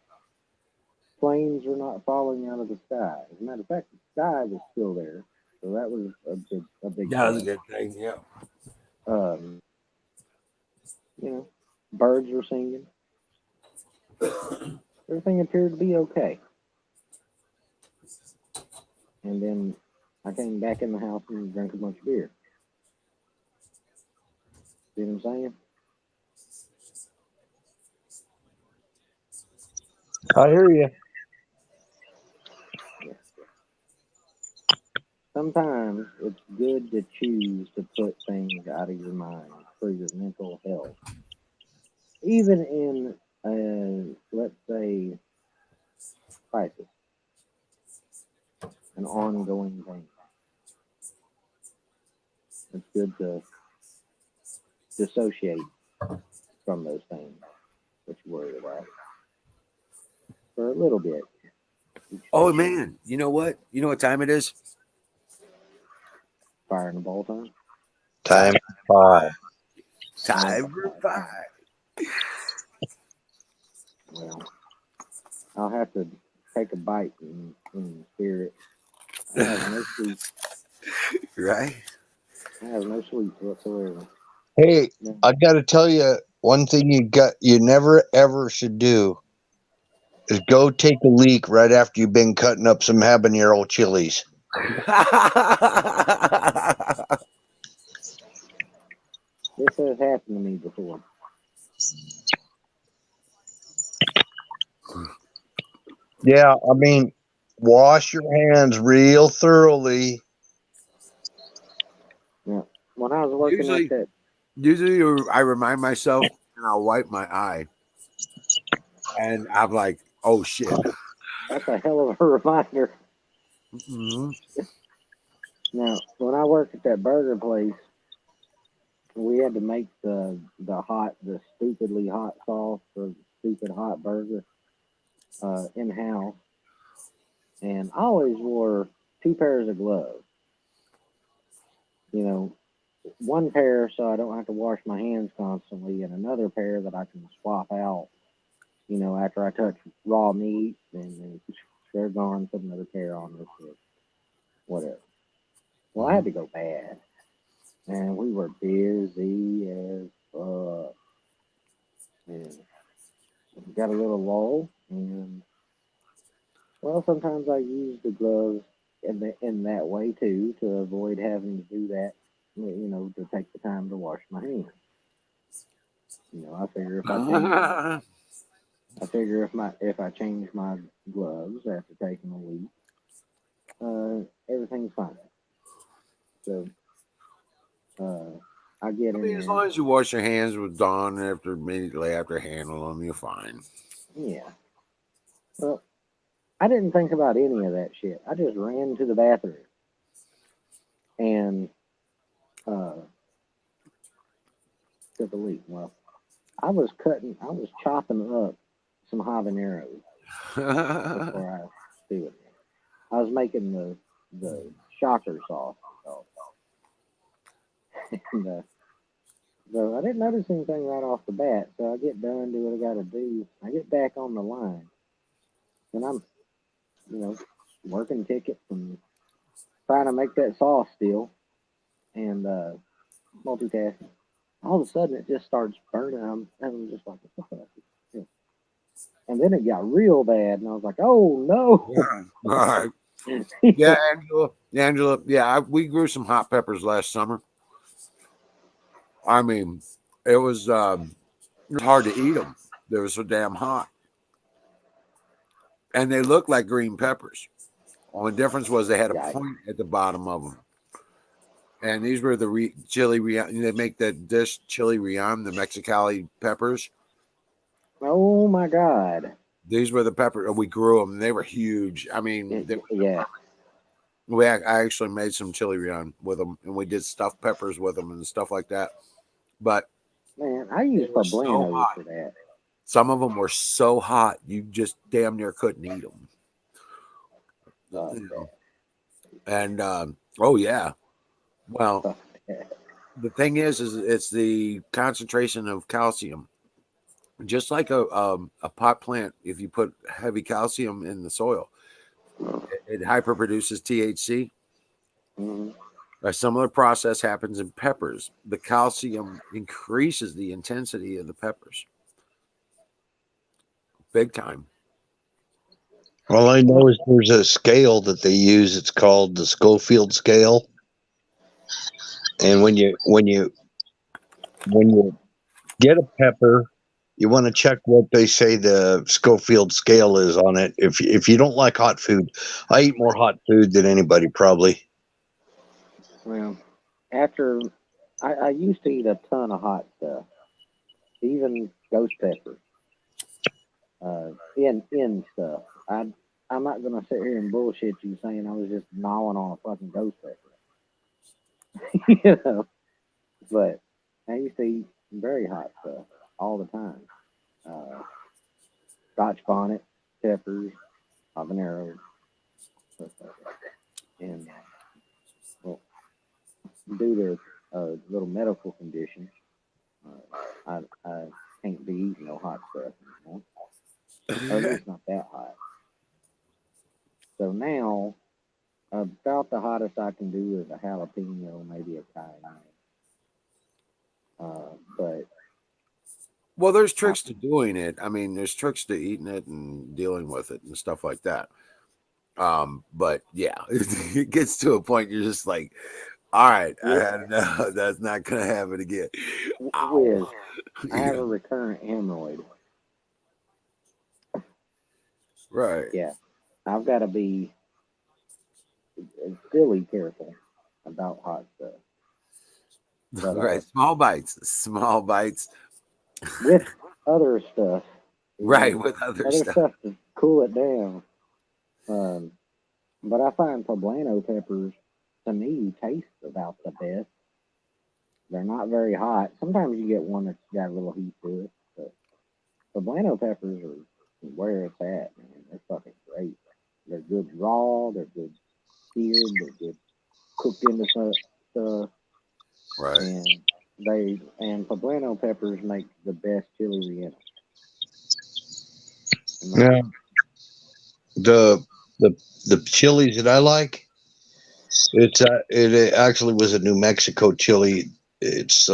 Planes were not falling out of the sky. As a matter of fact, the sky was still there, so that was a big That was a plus. good thing. Yeah. Um, birds were singing. Everything appeared to be okay. And then I came back in the house and drank a bunch of beer. See what I'm saying? I hear you. Yeah. Sometimes it's good to choose to put things out of your mind for your mental health. Even in, let's say, crisis, an ongoing thing. It's good to dissociate from those things that you worry about for a little bit. Oh, man. You know what? You know what time it is? Fire in the ball time. Time for Time for five. Well, I'll have to take a bite in spirit. I have no sweets. Right? I have no sweets whatsoever. Hey, No. I got to tell you one thing you never ever should do is go take a leak right after you've been cutting up some habanero chilies. This has happened to me before. Yeah, I mean, wash your hands real thoroughly. Yeah. When I was working Usually- at that Usually, I remind myself, and I'll wipe my eye, and I'm like, "Oh shit!" That's a hell of a reminder. Mhm. Now, when I worked at that burger place, we had to make the stupidly hot sauce for the stupid hot burger in house, and I always wore two pairs of gloves. You know, one pair so I don't have to wash my hands constantly, and another pair that I can swap out. You know, after I touch raw meat, and they're gone. Put another pair on this shit, whatever. Well, I had to go bad, and we were busy as fuck, and got a little lull, and well, sometimes I use the gloves in that way too to avoid having to do that. You know, to take the time to wash my hands. You know, I figure if I change my gloves after taking a week, everything's fine. So I get I in mean, as there. long as you wash your hands with Dawn after immediately after handling them, you're fine. Yeah. Well, I didn't think about any of that shit. I just ran to the bathroom and uh, took a leak. Well, I was chopping up some habaneros before I do it. I was making the shocker sauce. So, and, so I didn't notice anything right off the bat. So I get done, do what I got to do. I get back on the line, and I'm, you know, working tickets and trying to make that sauce still, and multitasking. All of a sudden, it just starts burning. I'm just like, what the fuck? Yeah. And then it got real bad, and I was like, oh no. All right. Yeah, Angela. Angela. Yeah, we grew some hot peppers last summer. I mean, it was hard to eat them. They were so damn hot, and they looked like green peppers. Only difference was they had a Yikes. point at the bottom of them. And these were the chili rion. They make that dish chili rion, the Mexicali peppers. Oh my God. These were the pepper. We grew them. They were huge. I mean, Yeah. I actually made some chili rion with them, and we did stuffed peppers with them and stuff like that. But Man, I they use were so poblanos hot. for that. Some of them were so hot you just damn near couldn't eat them. Fuck You know? that. And oh yeah, well, Fuck that. the thing is it's the concentration of calcium. Just like a pot plant, if you put heavy calcium in the soil, it hyperproduces THC. Hmm. A similar process happens in peppers. The calcium increases the intensity of the peppers big time. All I know is there's a scale that they use. It's called the Schofield scale, and when you get a pepper, you want to check what they say the Schofield scale is on it. If you don't like hot food, I eat more hot food than anybody probably. Well, after I used to eat a ton of hot stuff, even ghost pepper, in stuff. I'm not gonna sit here and bullshit you saying I was just gnawing on a fucking ghost pepper, you know. But I used to eat very hot stuff all the time. Uh, Scotch bonnet, peppers, habanero, stuff like that. And well, due to a little medical condition, I can't be eating no hot stuff anymore, or at least not that hot. So now, about the hottest I can do is a jalapeno, maybe a cayenne. But Well, there's I, tricks to doing it. I mean, there's tricks to eating it and dealing with it and stuff like that. But yeah, it gets to a point you're just like, all right, I Wi- had enough. That's not gonna happen again. Ow. Wiz, I have Yeah, a recurrent hemorrhoid. right. Yeah, I've got to be silly careful about hot stuff. But, Right. Small bites. with other stuff. Right. With other stuff. to cool it down. But I find poblano peppers, to me, taste about the best. They're not very hot. Sometimes you get one that's got a little heat to it, but poblano peppers are where it's at, man. They're fucking great. They're good raw. They're good seared. They're good cooked into stuff. Right. And poblano peppers make the best chili relleno. Yeah. The chilies that I like, it actually was a New Mexico chili. It's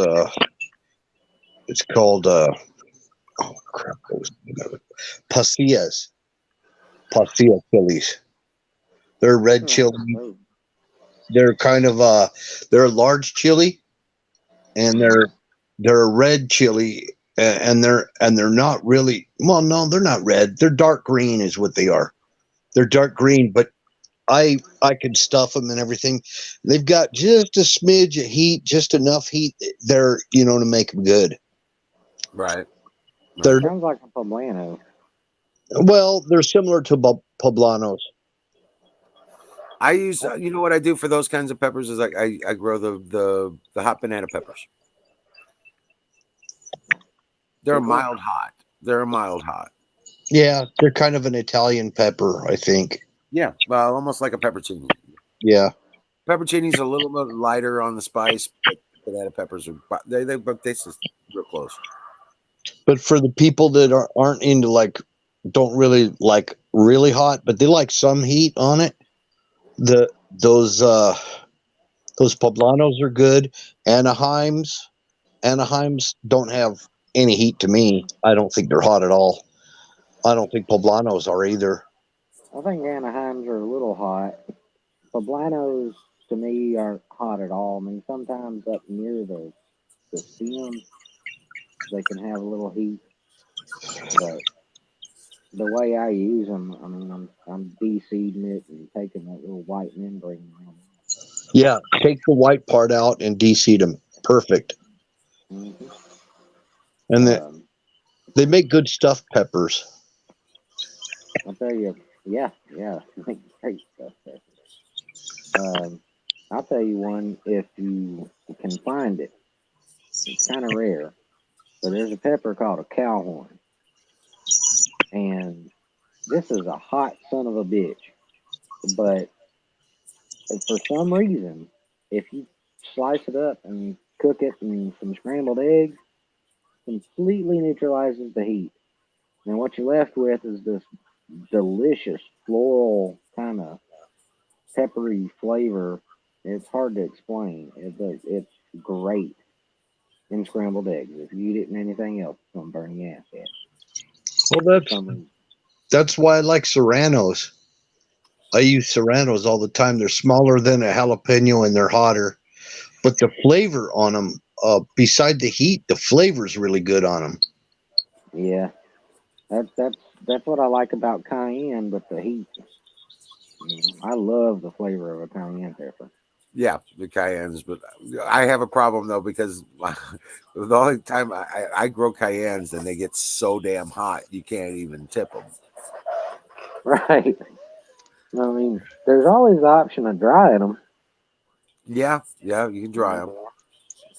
called oh crap, what was the name of it? Pasilla chilies. They're red chili. They're kind of they're a large chili, and they're a red chili, and they're not really, well, no, they're not red. They're dark green is what they are. They're dark green, but I can stuff them and everything. They've got just a smidge of heat, just enough heat there, to make them good. Right. Sounds like a poblano. Well, they're similar to poblanos. I use, you know what I do for those kinds of peppers is I grow the hot banana peppers. They're a mild hot. Yeah, they're kind of an Italian pepper, I think. Yeah, well, almost like a peppercini. Yeah, peppercini's a little bit lighter on the spice, but banana peppers are they taste real close. But for the people that aren't into don't really like really hot, but they like some heat on it, those poblanos are good. Anaheims don't have any heat to me. I don't think they're hot at all. I don't think poblanos are either. I think Anaheims are a little hot. Poblanos, to me, aren't hot at all. I mean, sometimes up near the stem, they can have a little heat. But the way I use them, I mean, I'm de-seeding it and taking that little white membrane around it. Yeah, take the white part out and de-seed them. Perfect. Mm-hmm. And they make good stuffed peppers. I'll tell you, yeah, they make great stuffed peppers. I'll tell you one if you can find it. It's kind of rare, but there's a pepper called a cowhorn, and this is a hot son of a bitch. But for some reason, if you slice it up and cook it in some scrambled eggs, completely neutralizes the heat. And what you're left with is this delicious floral kind of peppery flavor. It's hard to explain. It's great in scrambled eggs. If you eat it in anything else, it's gonna burn your ass out. Well, that's why I like serranos. I use serranos all the time. They're smaller than a jalapeno and they're hotter, but the flavor on them, beside the heat, the flavor's really good on them. Yeah, that's what I like about cayenne, but the heat. I love the flavor of a cayenne pepper. Yeah, the cayennes, but I have a problem though because the only time I grow cayennes and they get so damn hot you can't even tip them. Right. I mean, there's always the option of drying them. Yeah, you can dry them.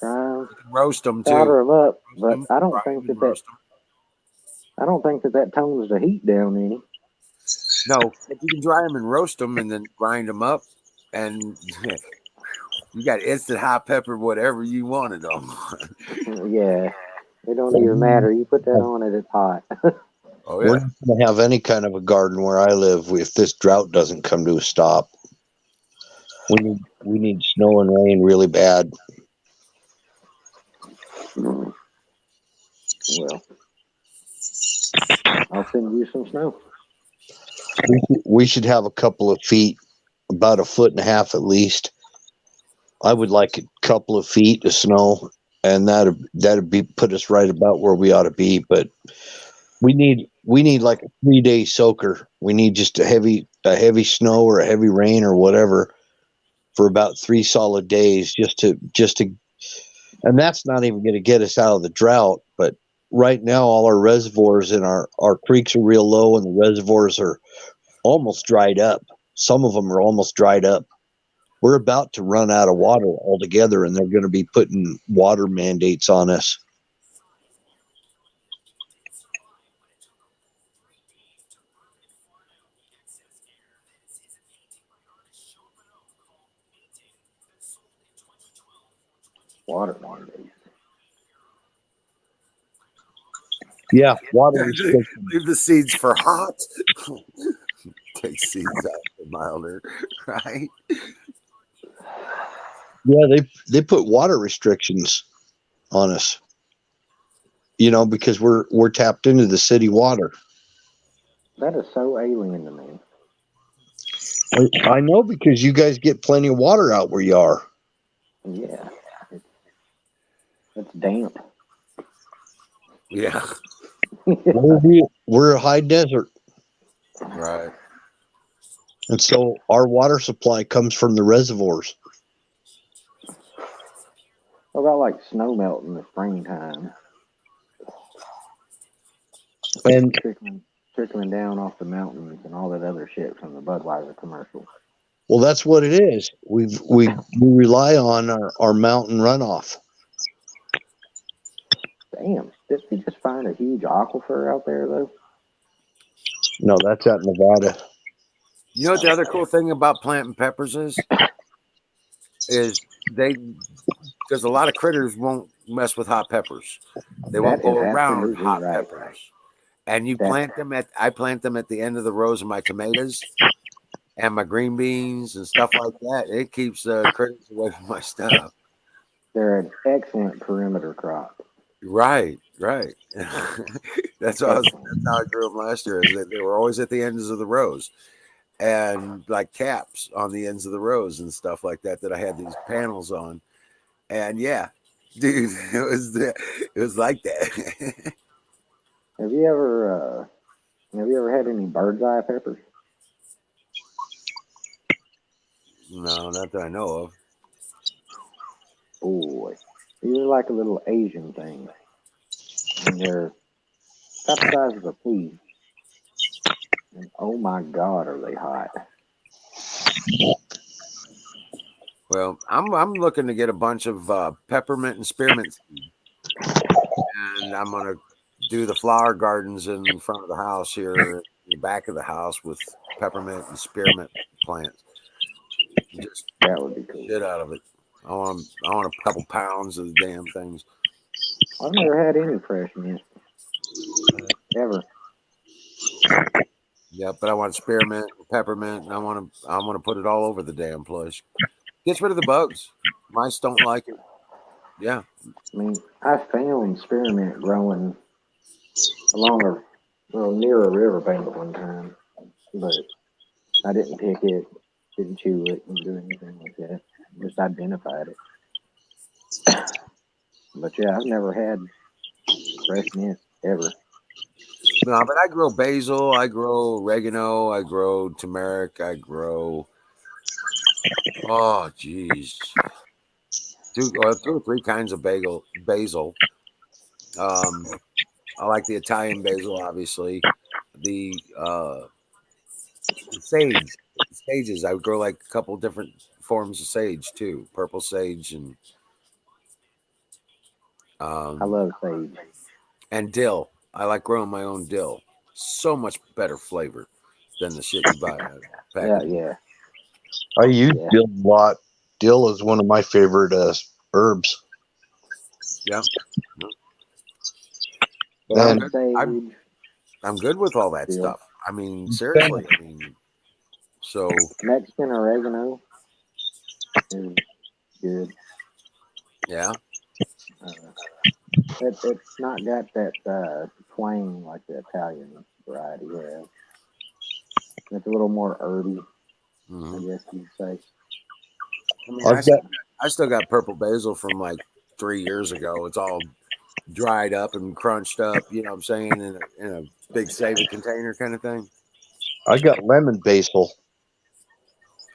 Dry them, roast them too. powder them up, but I don't think that tones the heat down any. No, if you can dry them and roast them and then grind them up, and you got instant hot pepper, whatever you wanted them. Yeah, it don't even matter. You put that on it, it's hot. Oh yeah. We're not going to have any kind of a garden where I live if this drought doesn't come to a stop. We need snow and rain really bad. Well, I'll send you some snow. We should have a couple of feet, about 1.5 feet at least. I would like a couple of feet of snow, and that'd be put us right about where we ought to be. But we need like a 3-day soaker. We need just a heavy snow or a heavy rain or whatever for about 3 solid days, just to And that's not even going to get us out of the drought. But right now, all our reservoirs and our creeks are real low, and the reservoirs are almost dried up. Some of them are almost dried up. We're about to run out of water altogether, and they're going to be putting water mandates on us. Water mandates. Yeah, water restrictions. Leave the seeds for hot. Take seeds out for milder, right? Yeah, they put water restrictions on us. You know, because we're tapped into the city water. That is so alien to me. I know, because you guys get plenty of water out where you are. Yeah, it's damp. Yeah, We're a high desert, right. and so our water supply comes from the reservoirs. What about like snow melt in the springtime? And Trickling down off the mountains and all that other shit from the Budweiser commercial. well, that's what it is. We rely on our mountain runoff. Damn, did we just find a huge aquifer out there though? No, that's out in Nevada. You know what the other cool thing about planting peppers is because a lot of critters won't mess with hot peppers. They won't go around hot peppers. And I plant them at the end of the rows of my tomatoes and my green beans and stuff like that. It keeps critters away from my stuff. They're an excellent perimeter crop. Right. That's how I grew them last year. Is that they were always at the ends of the rows, and like caps on the ends of the rows and stuff like that. That I had these panels on, and yeah, dude, it was like that. Have you ever had any bird's eye peppers? No, not that I know of. Boy, these are like a little Asian thing, and they're about the size of a pea. And oh my God, are they hot? Well, I'm looking to get a bunch of peppermint and spearmint seed, and I'm gonna do the flower gardens in front of the house here, in the back of the house with peppermint and spearmint plants. Just That would be cool. shit out of it. I want a couple pounds of the damn things. I've never had any fresh mint ever. Yeah, but I want spearmint, peppermint, and I want to put it all over the damn place. Gets rid of the bugs. Mice don't like it. Yeah. I mean, I found spearmint growing near a riverbank one time, but I didn't pick it, didn't chew it, didn't do anything like that. Just identified it. But yeah, I've never had fresh mint ever. No, but I grow basil, I grow oregano, I grow turmeric, I grow. Oh, geez. Two or three kinds of basil. I like the Italian basil, obviously. The sage, sages. I would grow like a couple different forms of sage too. Purple sage and I love sage. And dill. I like growing my own dill. So much better flavor than the shit you buy. Yeah. I use dill a lot. Dill is one of my favorite herbs. Yeah. And I'm good with all that stuff. I mean, seriously. So Mexican oregano is good. Yeah. It's not got that twang like the Italian variety has. It's a little more herby, I guess you'd say. I still got purple basil from like 3 years ago. It's all dried up and crunched up, you know what I'm saying, in a big saving container kind of thing. I got lemon basil.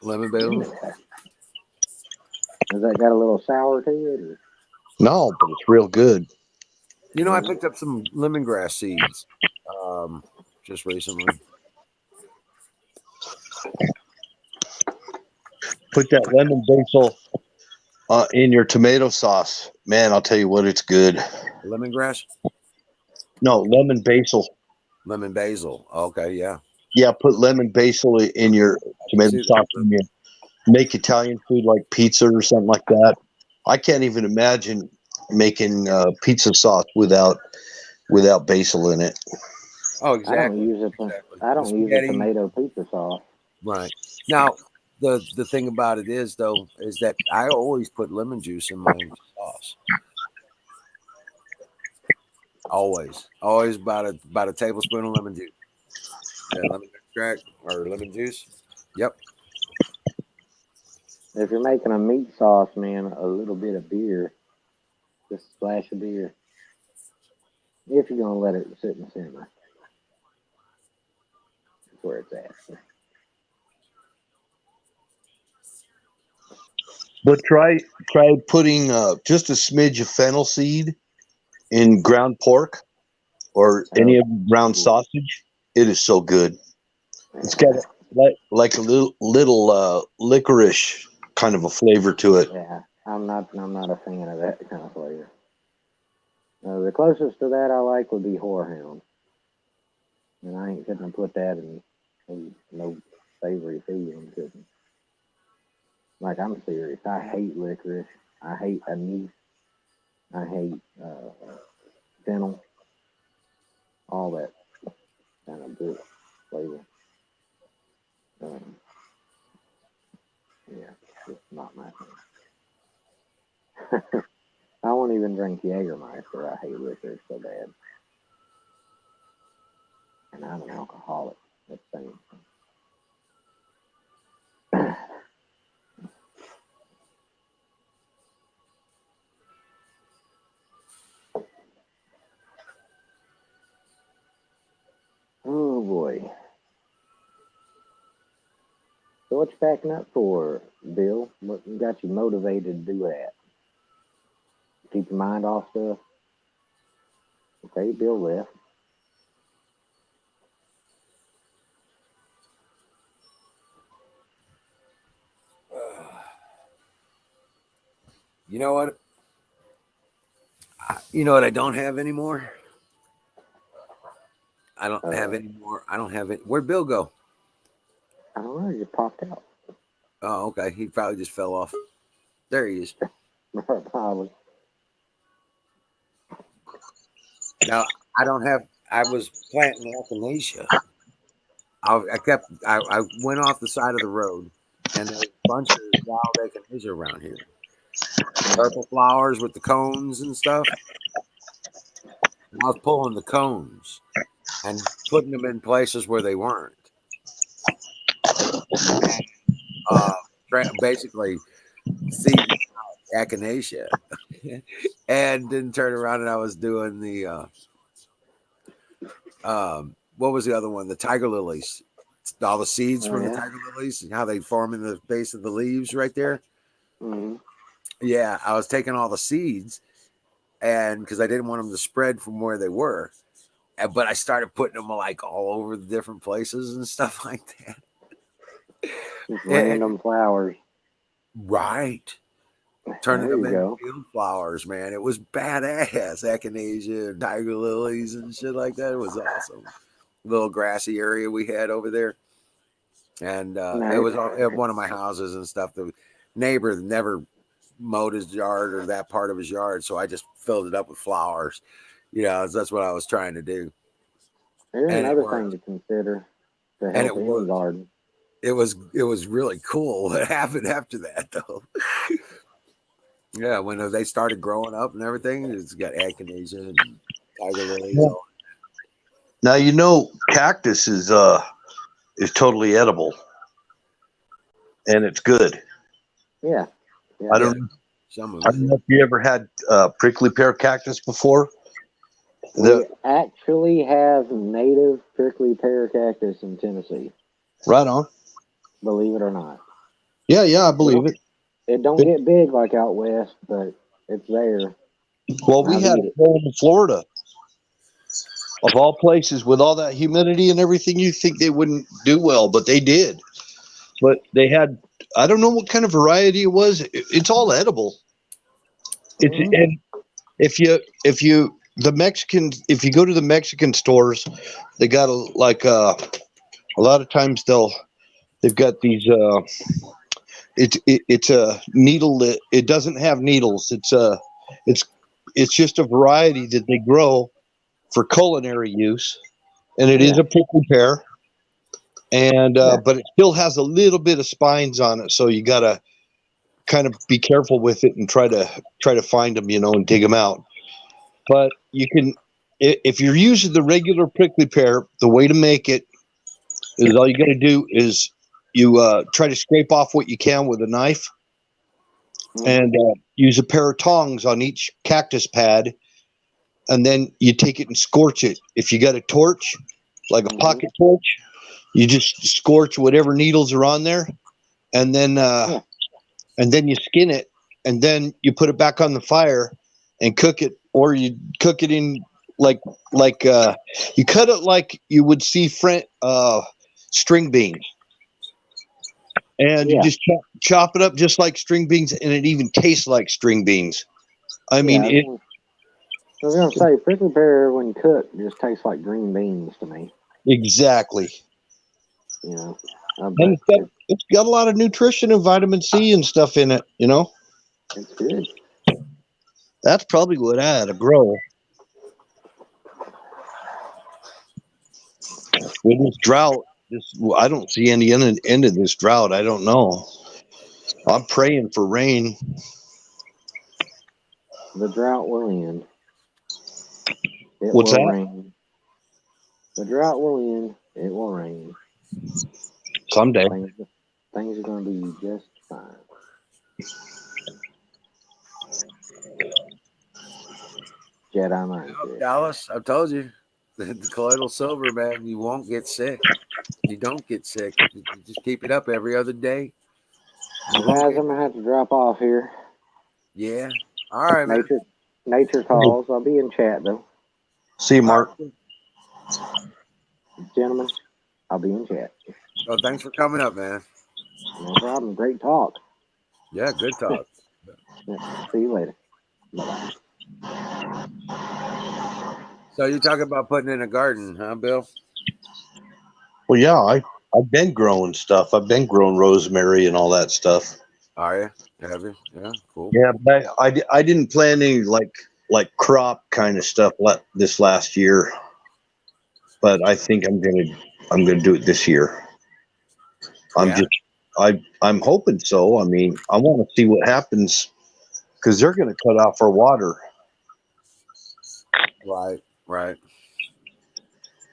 Lemon basil? Has that got a little sour to it? Or? No, but it's real good. You know, I picked up some lemongrass seeds just recently. Put that lemon basil in your tomato sauce. Man, I'll tell you what, it's good. Lemongrass? No, lemon basil. Lemon basil. Okay, yeah. Yeah, put lemon basil in your tomato See, sauce and you make Italian food like pizza or something like that. I can't even imagine making pizza sauce without basil in it. oh, I don't exactly. use it. Exactly. I The don't use a spaghetti. tomato pizza sauce. Right. Now, the thing about it is, though, is that I always put lemon juice in my sauce. Always about a tablespoon of lemon juice. Yeah, lemon extract or lemon juice. Yep. If you're making a meat sauce, man, a little bit of beer, just a splash of beer. If you're gonna let it sit and simmer, that's where it's at. But try putting just a smidge of fennel seed in ground pork or any Oh, of ground sausage. It is so good. It's got like a little licorice kind of a flavor to it. yeah. I'm not a fan of that kind of flavor. The closest to that I like would be horehound, and I ain't gonna put that in no savory food. I'm cooking. Like I'm serious. I hate licorice. I hate anise. I hate fennel. All that kind of good flavor. Um, yeah, it's not my thing. I won't even drink Jägermeister. I hate liquor so bad, and I'm an alcoholic. That's the same. Oh boy. So what you packing up for, Bill? What got you motivated to do that? Keep your mind off stuff. Okay, Bill left. You know what? You know what I don't have anymore? I don't have any more. I don't have it. Where'd Bill go? I don't know. He just popped out. Oh, okay. He probably just fell off. There he is. Probably. Now I don't have. I was planting echinacea. I went off the side of the road, and there's a bunch of wild echinacea around here. Purple flowers with the cones and stuff. And I was pulling the cones and putting them in places where they weren't. Uh, Basically, seeding echinacea, and then turn around and I was doing the what was the other one? The tiger lilies. All the seeds Oh, from the yeah. tiger lilies and how they form in the base of the leaves right there. Mm-hmm. Yeah, I was taking all the seeds, and because I didn't want them to spread from where they were, but I started putting them like all over the different places and stuff like that. Just And, random flowers. right. Turning There them you into go. field flowers, man. It was badass. Echinacea, tiger lilies, and shit like that. It was awesome. Little grassy area we had over there, and it No. was at one of my houses and stuff. The neighbor never mowed his yard or that part of his yard, so I just filled it up with flowers. You know, that's what I was trying to do, Here's and it another thing worked. to consider to And help it any worked. garden. It was really cool. What happened after that, though? Yeah, when they started growing up and everything, it's got echinacea and tiger lilies. Yeah. Now you know cactus is totally edible, and it's good. Yeah. Yeah. I Yeah, don't some of I it. don't know if you ever had prickly pear cactus before. We actually have native prickly pear cactus in Tennessee. Right on. Believe it or not. Yeah, I believe it. It don't get big like out west, but it's there. Well, we I've had eat it it. growing in Florida, of all places, with all that humidity and everything. You think they wouldn't do well, but they did. But they had, I don't know what kind of variety it was. It's all edible. It's Mhm. and if you go to the Mexican stores, they got a lot of times they've got these it's a needle that it doesn't have needles. It's it's just a variety that they grow for culinary use, and it is Yeah. a prickly pear, and Yeah. but it still has a little bit of spines on it, so you gotta kind of be careful with it and try to find them, and dig them out. But you can, if you're using the regular prickly pear, the way to make it is all you got to do is you try to scrape off what you can with a knife, Mhm. and use a pair of tongs on each cactus pad, and then you take it and scorch it. If you got a torch, like a Mhm. pocket torch, you just scorch whatever needles are on there, and then Yeah. you skin it, and then you put it back on the fire and cook it, or you cook it in like you cut it like you would see string beans, and you Yeah. just chop it up just like string beans, and it even tastes like string beans. I Yeah. mean it I was gonna say prickly pear when cooked just tastes like green beans to me. exactly. You know. And But it's got a lot of nutrition and vitamin C and stuff in it. it's good. That's probably what I had to grow. With this drought, I don't see any end of this drought. I don't know. I'm praying for rain. The drought will end. It What's will that? rain. The drought will end. It will rain. Someday. Things are gonna be just fine. Jedi mindset. Dallas, I've told you, the colloidal silver, man, you won't get sick. You don't get sick. You just keep it up every other day. You Well, won't guys, get, I'm gonna have to drop off here. yeah. All right, man. Nature calls. I'll be in chat though, See you, All Mark. right. gentlemen. I'll be in chat. Well, thanks for coming up, man. No problem. Great talk. Yeah, good talk. Yeah, see you later. Bye bye. So you talking about putting in a garden, huh, Bill? Well, yeah, I've been growing stuff. I've been growing rosemary and all that stuff. Are you? Have you? Yeah, cool. Yeah, but I didn't plant any like crop kind of stuff this last year. But I think I'm gonna do it this year. I'm Yeah. just I'm hoping so. I mean, I want to see what happens because they're going to cut off our water. Right. Right.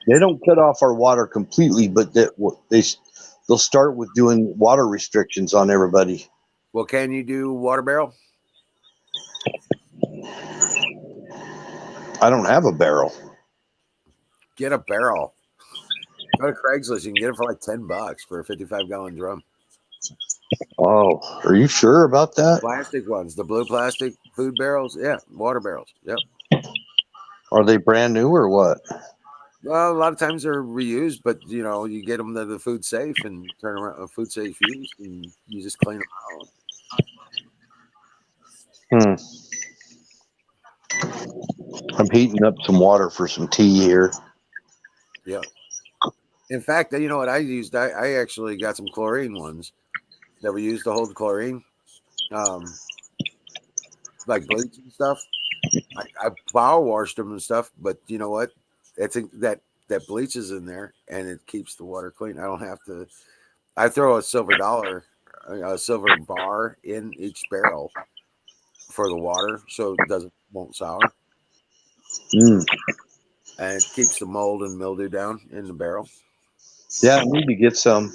They don't cut off our water completely, but they'll start with doing water restrictions on everybody. Well, can you do water barrel? I don't have a barrel. Get a barrel. Go to Craigslist. You can get it for like $10 for a 55-gallon drum. Oh, are you sure about that? Plastic ones, the blue plastic food barrels. Yeah, water barrels. Yep. Are they brand new or what? Well, a lot of times they're reused, but you get them to the food safe and turn around a food safe use, and you just clean them out. I'm heating up some water for some tea here. Yeah. In fact, you know what I used? I actually got some chlorine ones that were used to hold chlorine, like bleach and stuff. I power washed them and stuff, but you know what? It's that bleach is in there and it keeps the water clean. I don't have to. I throw a silver bar in each barrel for the water, so it won't sour, Mm. and it keeps the mold and mildew down in the barrel. Yeah, I need to get some.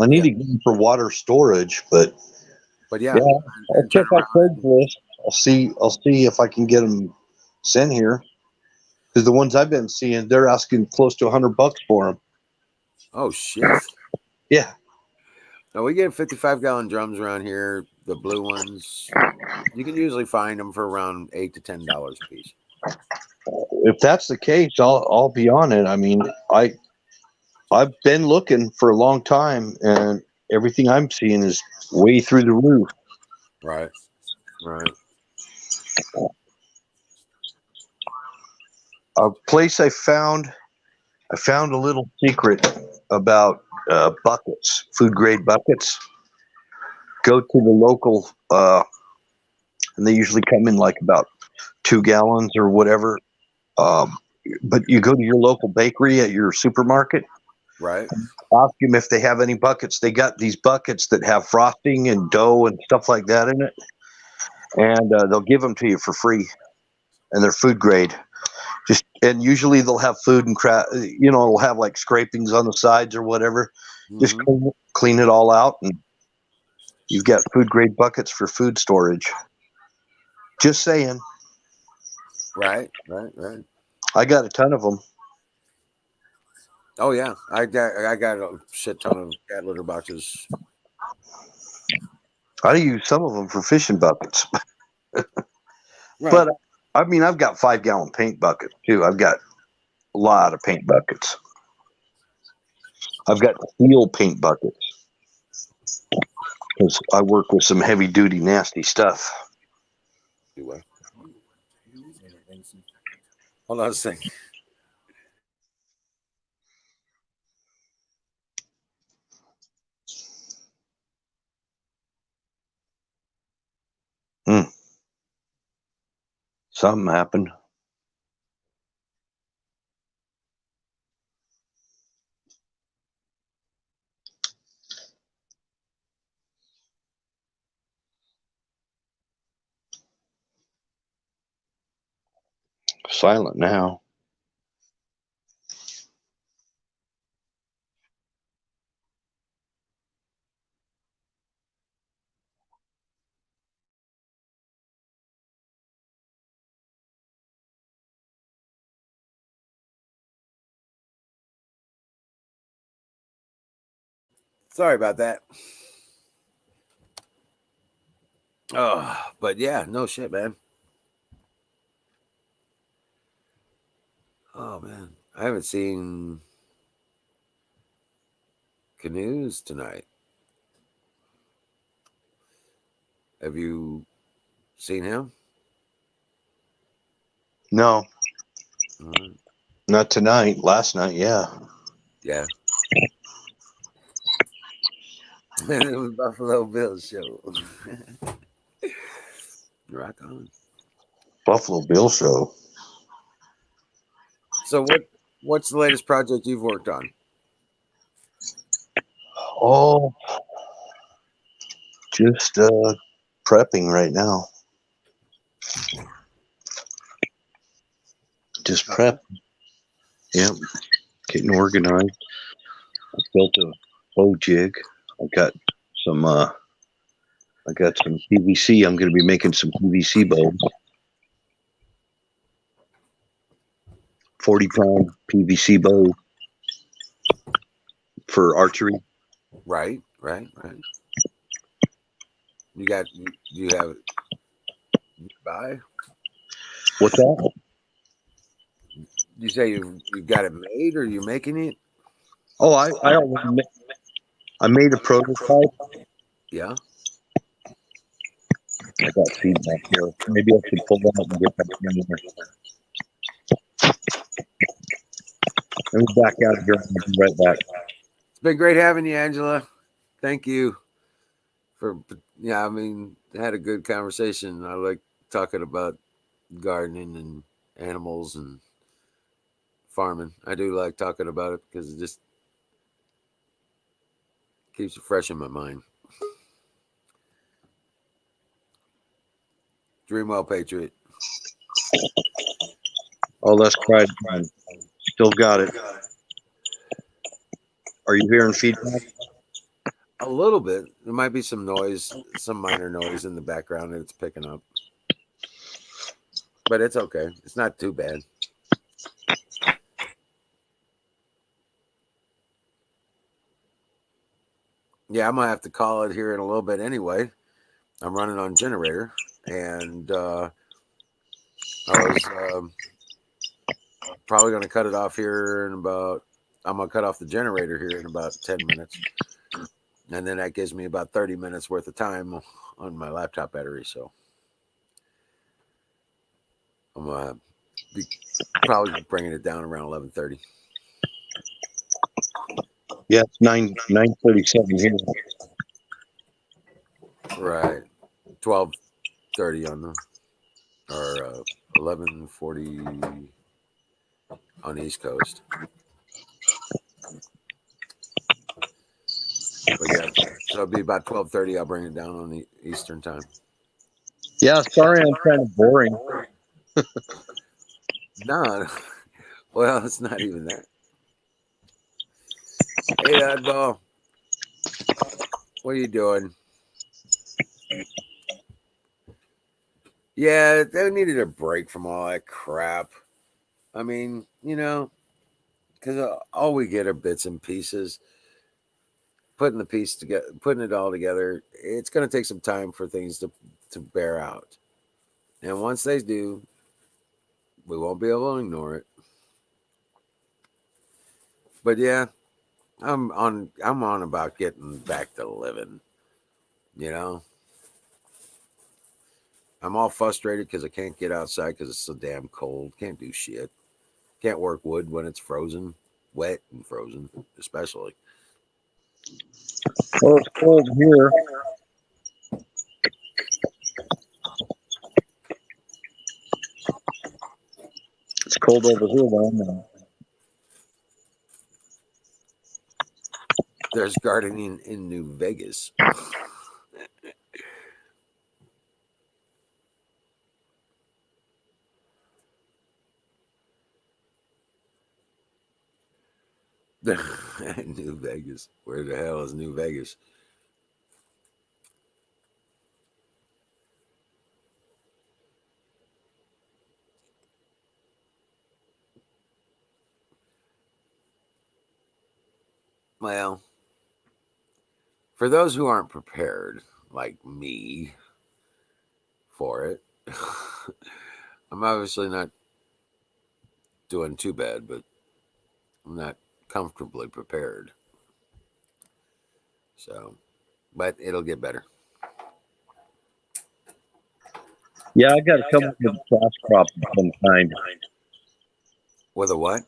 I need to get them for water storage, but yeah, I'll check out Craigslist. I'll see if I can get them sent here. Because the ones I've been seeing, they're asking close to $100 for them. Oh shit! Yeah. Now we get 55-gallon drums around here. the blue ones, you can usually find them for around $8 to $10 a piece. If that's the case, I'll be on it. I mean, I've been looking for a long time, and everything I'm seeing is way through the roof. Right. A place I found a little secret about buckets, food grade buckets. Go to the local, and they usually come in like about 2 gallons or whatever. Um, but you go to your local bakery at your supermarket, Right. ask them if they have any buckets. They got these buckets that have frosting and dough and stuff like that in it, and they'll give them to you for free, and they're food grade. And usually they'll have food and crap. It'll have like scrapings on the sides or whatever. Just Mm-hmm. clean it all out, and you've got food grade buckets for food storage. Just saying. Right. I got a ton of them. Oh yeah, I got a shit ton of cat litter boxes. I use some of them for fishing buckets, Right. but I mean, I've got 5-gallon paint buckets too. I've got a lot of paint buckets. I've got steel paint buckets because I work with some heavy duty, nasty stuff. Hold on a second. Something happened. Silent now. Sorry about that. Oh, but yeah, no shit, man. Oh man, I haven't seen Canoes tonight. Have you seen him? No, Mhm. not tonight. Last night, yeah. Yeah. It was Buffalo Bills show. Rock on. Buffalo Bill show. So what's the latest project you've worked on? Oh, just prepping right now. Just prep. Yep, getting organized. I built a bow jig. I got some. I got some PVC. I'm going to be making some PVC bows. 40-pound PVC bow for archery. Right. You have it buy? What's that? You say you've got it made, or you're making it? Oh, I made a prototype. Yeah. I got feedback here. Maybe I should pull that up and get that in there. Let me back out of here. I'll be right back. It's been great having you, Angela. Thank you for I had a good conversation. I like talking about gardening and animals and farming. I do like talking about it because it just keeps it fresh in my mind. Dream well, Patriot. Oh, let's try it again. Still got it. Are you hearing feedback? A little bit. There might be some noise, some minor noise in the background that it's picking up. But it's okay. It's not too bad. Yeah, I'm going to have to call it here in a little bit anyway. I'm running on generator, and I was probably going to cut it off here in about. I'm going to cut off the generator here in about 10 minutes, and then that gives me about 30 minutes worth of time on my laptop battery. So I'm be probably bringing it down around 11:30. Yeah, it's 9:37 here. Right, 12:30 on the or 11:40 on the East Coast. But yeah, so it'll be about 12:30. I'll bring it down on the Eastern time. Yeah, sorry, I'm kind of boring. No, well, it's not even that. Hey, Oddball, what are you doing? Yeah, they needed a break from all that crap. I mean, because all we get are bits and pieces. Putting the piece together, putting it all together, it's going to take some time for things to bear out. And once they do, we won't be able to ignore it. But yeah, I'm on about getting back to living. You know, I'm all frustrated because I can't get outside because it's so damn cold. Can't do shit. Can't work wood when it's frozen, wet and frozen, especially. Well, it's cold here. It's cold over here, though. There's gardening in New Vegas. New Vegas. Where the hell is New Vegas? Well, for those who aren't prepared, like me, for it, I'm obviously not doing too bad, but I'm not comfortably prepared. So, but it'll get better. Yeah, I got to come up with a cash crop of some kind. With a what?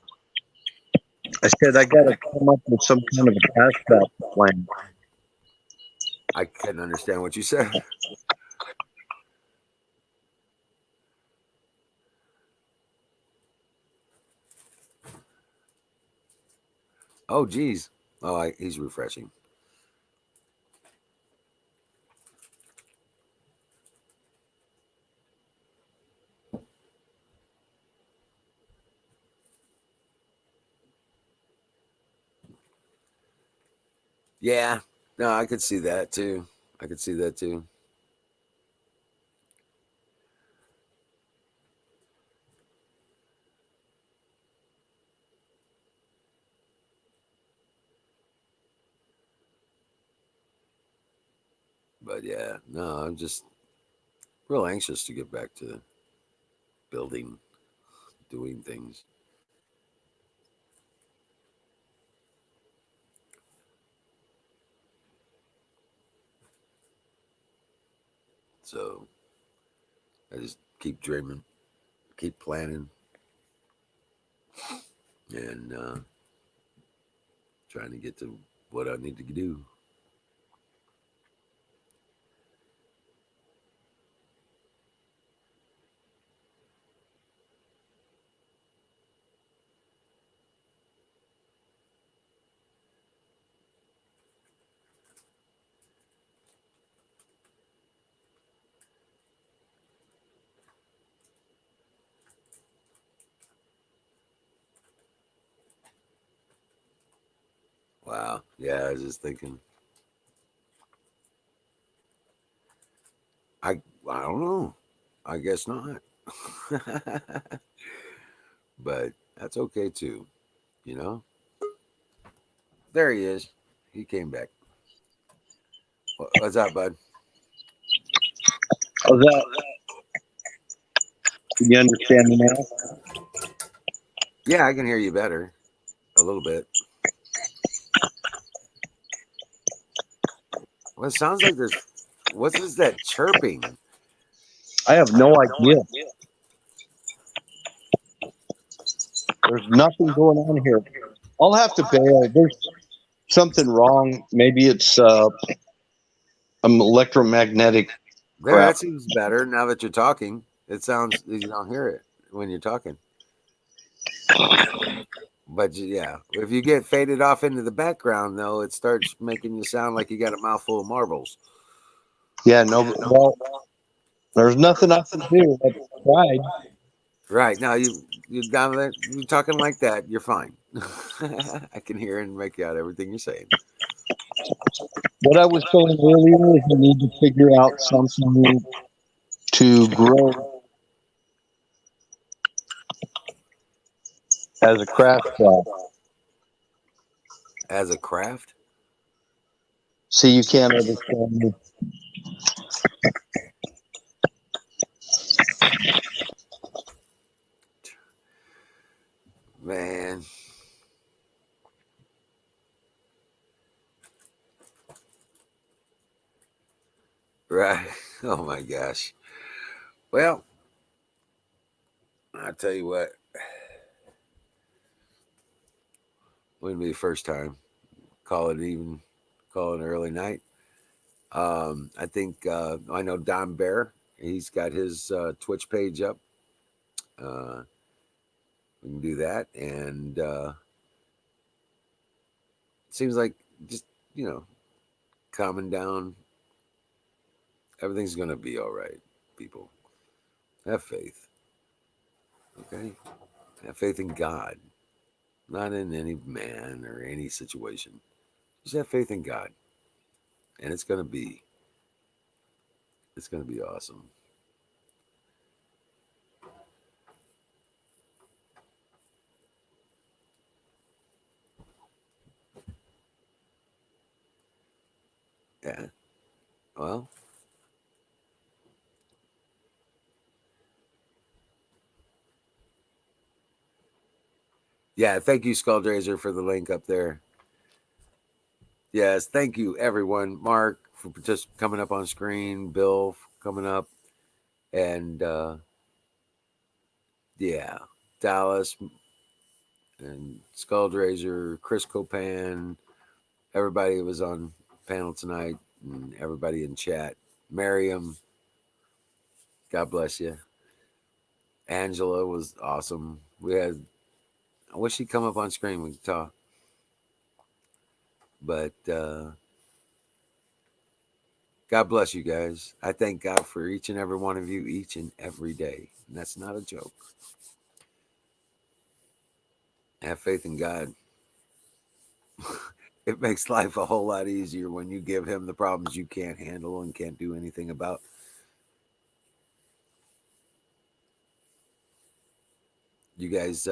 I said I got to come up with some kind of a cash crop plan. I couldn't understand what you said. Oh, geez. Oh, he's refreshing. Yeah. No, I could see that too. I could see that too. But yeah, no, I'm just real anxious to get back to building, doing things. So I just keep dreaming, keep planning, and trying to get to what I need to do. Wow. Yeah, I was just thinking. I don't know. I guess not. But that's okay too. You know. There he is. He came back. What's up, bud? Oh, that. Can you understand me now? Yeah, I can hear you better. A little bit. Well, it sounds like there's. What is that chirping? I have no idea. There's nothing going on here. I'll have to bail. There's something wrong. Maybe it's electromagnetic There, crap. that seems better now that you're talking. It sounds you don't hear it when you're talking. But yeah, if you get faded off into the background, though, it starts making you sound like you got a mouthful of marbles. Yeah, no. Well, there's nothing I can do. I tried. Right now, you down there, you talking like that, you're fine. I can hear and make out everything you're saying. What I was saying earlier is we need to figure out something to grow as a craft crop. As a craft, See, you can't understand me. man. Right. Oh my gosh. Well, I'll tell you what. Wouldn't be the first time. Call it even. Call it an early night. I think I know Don Bear. He's got his Twitch page up. Uh, we can do that, and it seems like just calming down. Everything's gonna be all right. People have faith. Okay, have faith in God, not in any man or any situation. Just have faith in God, and it's gonna be. It's gonna be awesome. Yeah. Well, yeah. Thank you, Skulldrazer, for the link up there. Yes, thank you, everyone. Mark for just coming up on screen. Bill for coming up, and yeah, Dallas and Skulldrazer, Chris Copan, everybody that was on panel tonight, and everybody in chat. Miriam, God bless you. Angela was awesome. We had. I wish she'd come up on screen. We could talk, but God bless you guys. I thank God for each and every one of you, each and every day. And that's not a joke. Have faith in God. It makes life a whole lot easier when you give Him the problems you can't handle and can't do anything about. You guys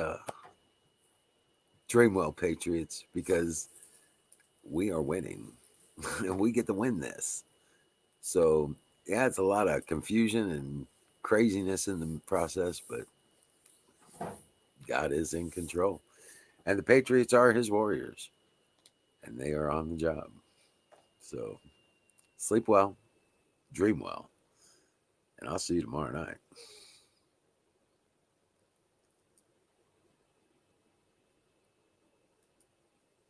dream well, Patriots, because we are winning and we get to win this. So, yeah, it's a lot of confusion and craziness in the process, but God is in control. And the Patriots are His warriors, and they are on the job. So, sleep well, dream well, and I'll see you tomorrow night.